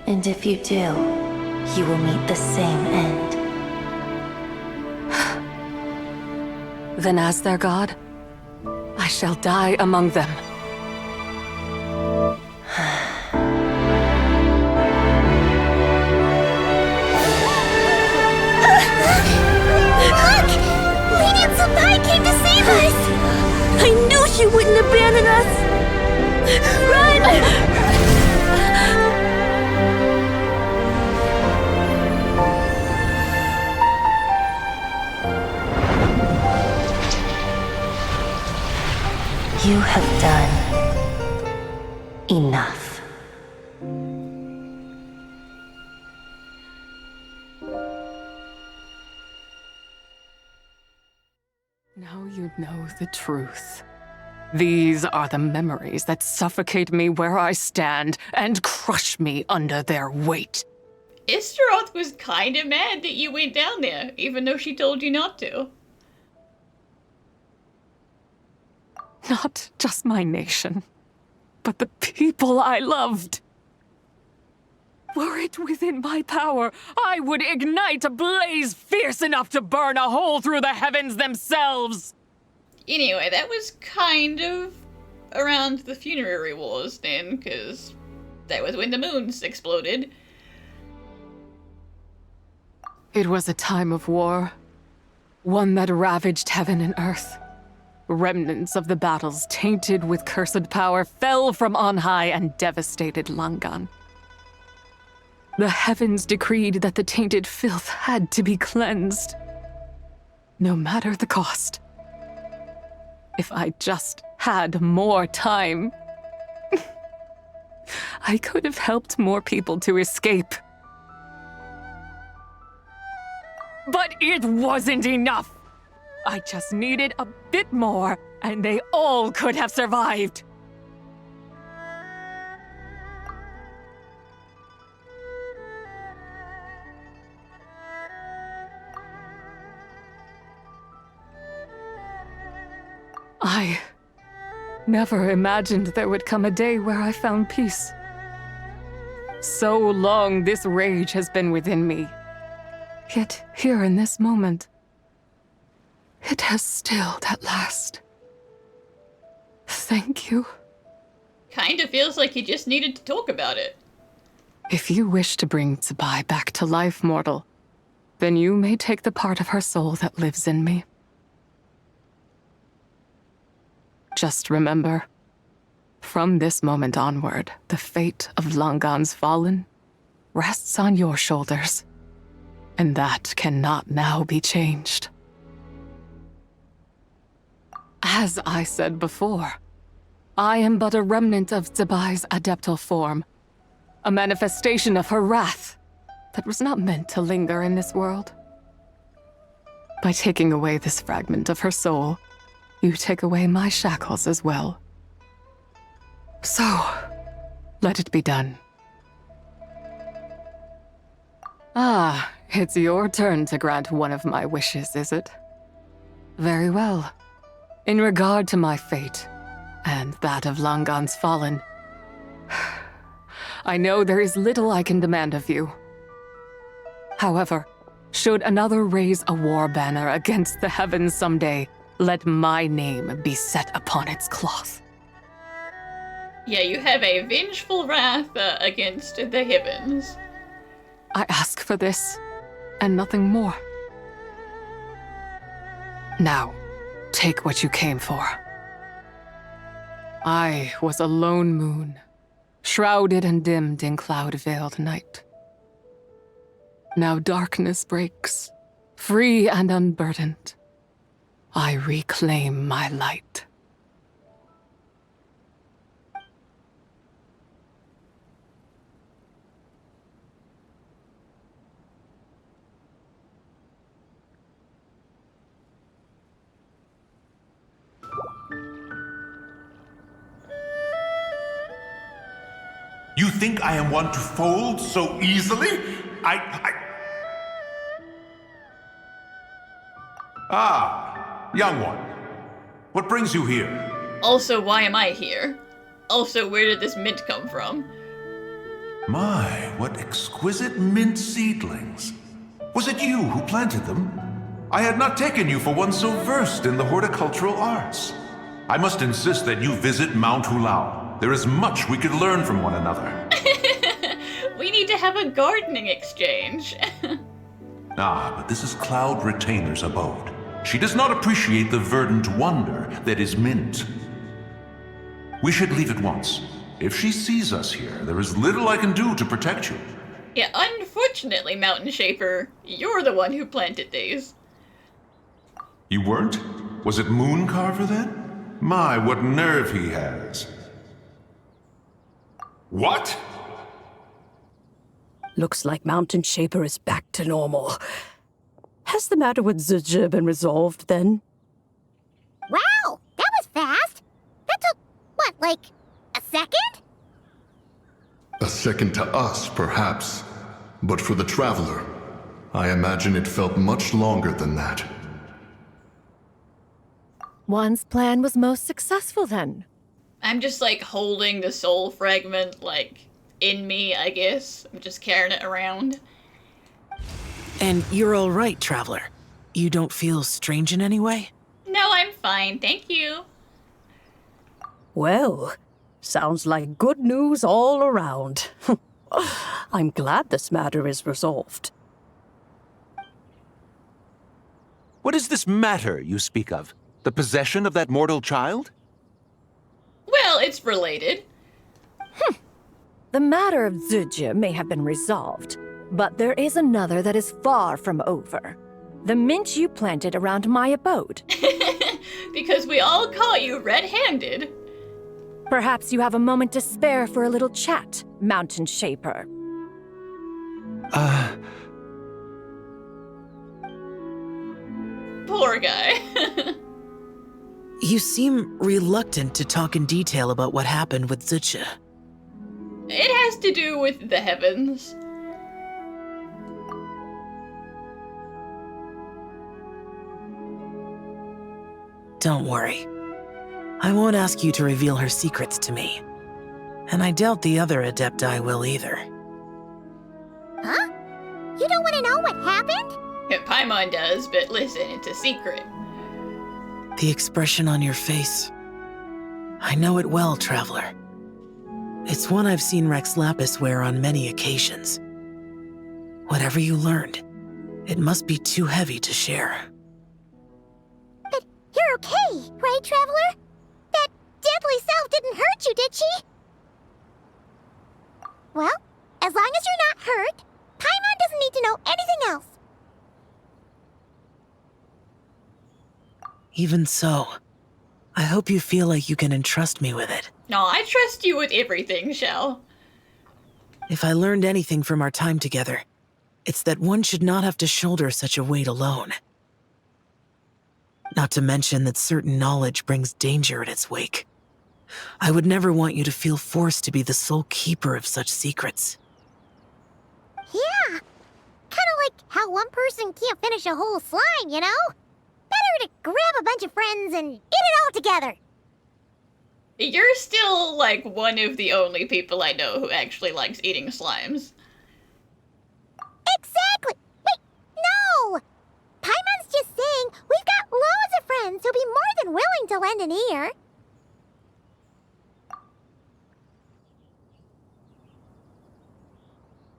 And if you do, you will meet the same end. Then as their god, I shall die among them. Look! Lady Tsubai came to save us! I knew she wouldn't abandon us! Run! You have done enough. Now you know the truth. These are the memories that suffocate me where I stand and crush me under their weight. Istaroth was kinda mad that you went down there, even though she told you not to. Not just my nation, but the people I loved. Were it within my power, I would ignite a blaze fierce enough to burn a hole through the heavens themselves. Anyway, that was kind of around the Funerary Wars then, because that was when the moons exploded. It was a time of war, one that ravaged heaven and earth. Remnants of the battles tainted with cursed power fell from on high and devastated Langan. The heavens decreed that the tainted filth had to be cleansed, no matter the cost. If I just had more time, I could have helped more people to escape. But it wasn't enough! I just needed a bit more, and they all could have survived. I never imagined there would come a day where I found peace. So long this rage has been within me. Yet here in this moment, it has stilled at last. Thank you. Kinda feels like you just needed to talk about it. If you wish to bring Tsubai back to life, mortal, then you may take the part of her soul that lives in me. Just remember, from this moment onward, the fate of Langan's fallen rests on your shoulders, and that cannot now be changed. As I said before, I am but a remnant of Tsubai's adeptal form, a manifestation of her wrath that was not meant to linger in this world. By taking away this fragment of her soul, you take away my shackles as well. So, let it be done. Ah, it's your turn to grant one of my wishes, is it? Very well. In regard to my fate, and that of Langan's fallen, I know there is little I can demand of you. However, should another raise a war banner against the heavens someday, let my name be set upon its cloth. Yeah, you have a vengeful wrath against the heavens. I ask for this, and nothing more. Now, take what you came for. I was a lone moon, shrouded and dimmed in cloud-veiled night. Now darkness breaks, free and unburdened. I reclaim my light. You think I am one to fold so easily? Ah, young one. What brings you here? Also, why am I here? Also, where did this mint come from? My, what exquisite mint seedlings. Was it you who planted them? I had not taken you for one so versed in the horticultural arts. I must insist that you visit Mount Hulao. There is much we could learn from one another. We need to have a gardening exchange. Ah, but this is Cloud Retainer's abode. She does not appreciate the verdant wonder that is mint. We should leave at once. If she sees us here, there is little I can do to protect you. Yeah, unfortunately, Mountain Shaper, you're the one who planted these. You weren't? Was it Moon Carver then? My, what nerve he has. What? Looks like Mountain Shaper is back to normal. Has the matter with Zhanzhu been resolved then? Wow, that was fast. That took, what, like, a second? A second to us, perhaps. But for the Traveler, I imagine it felt much longer than that. One's plan was most successful then. I'm just like holding the soul fragment like in me, I guess. I'm just carrying it around. And you're all right, Traveler. You don't feel strange in any way? No, I'm fine, thank you. Well, sounds like good news all around. I'm glad this matter is resolved. What is this matter you speak of? The possession of that mortal child? Well, it's related. The matter of Zhanzhu may have been resolved, but there is another that is far from over. The mint you planted around my abode. Because we all caught you red-handed. Perhaps you have a moment to spare for a little chat, Mountain Shaper. Poor guy. You seem reluctant to talk in detail about what happened with Zhanzhu. It has to do with the heavens. Don't worry. I won't ask you to reveal her secrets to me. And I doubt the other Adepti will either. Huh? You don't want to know what happened? Paimon does, but listen, it's a secret. The expression on your face. I know it well, Traveler. It's one I've seen Rex Lapis wear on many occasions. Whatever you learned, it must be too heavy to share. But you're okay, right, Traveler? That deadly self didn't hurt you, did she? Well, as long as you're not hurt, Paimon doesn't need to know anything else. Even so, I hope you feel like you can entrust me with it. No, I trust you with everything, Shell. If I learned anything from our time together, it's that one should not have to shoulder such a weight alone. Not to mention that certain knowledge brings danger in its wake. I would never want you to feel forced to be the sole keeper of such secrets. Yeah, kind of like how one person can't finish a whole slime, you know? Better to grab a bunch of friends and eat it all together. You're still, like, one of the only people I know who actually likes eating slimes. Exactly! Wait, no! Paimon's just saying we've got loads of friends who'll be more than willing to lend an ear.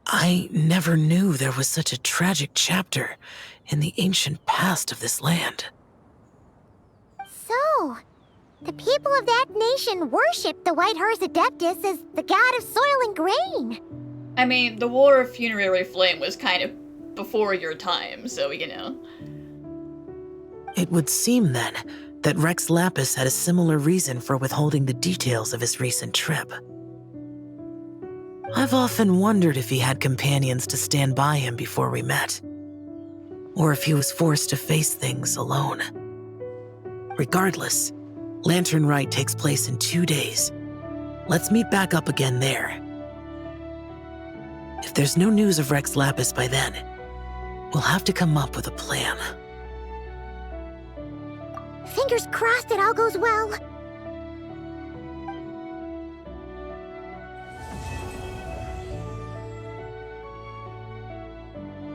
I never knew there was such a tragic chapter in the ancient past of this land. So, the people of that nation worship the White Horse Adeptus as the god of soil and grain. I mean, the War of Funerary Flame was kind of before your time, so, you know. It would seem, then, that Rex Lapis had a similar reason for withholding the details of his recent trip. I've often wondered if he had companions to stand by him before we met, or if he was forced to face things alone. Regardless, Lanternlit takes place in 2 days. Let's meet back up again there. If there's no news of Rex Lapis by then, we'll have to come up with a plan. Fingers crossed it all goes well.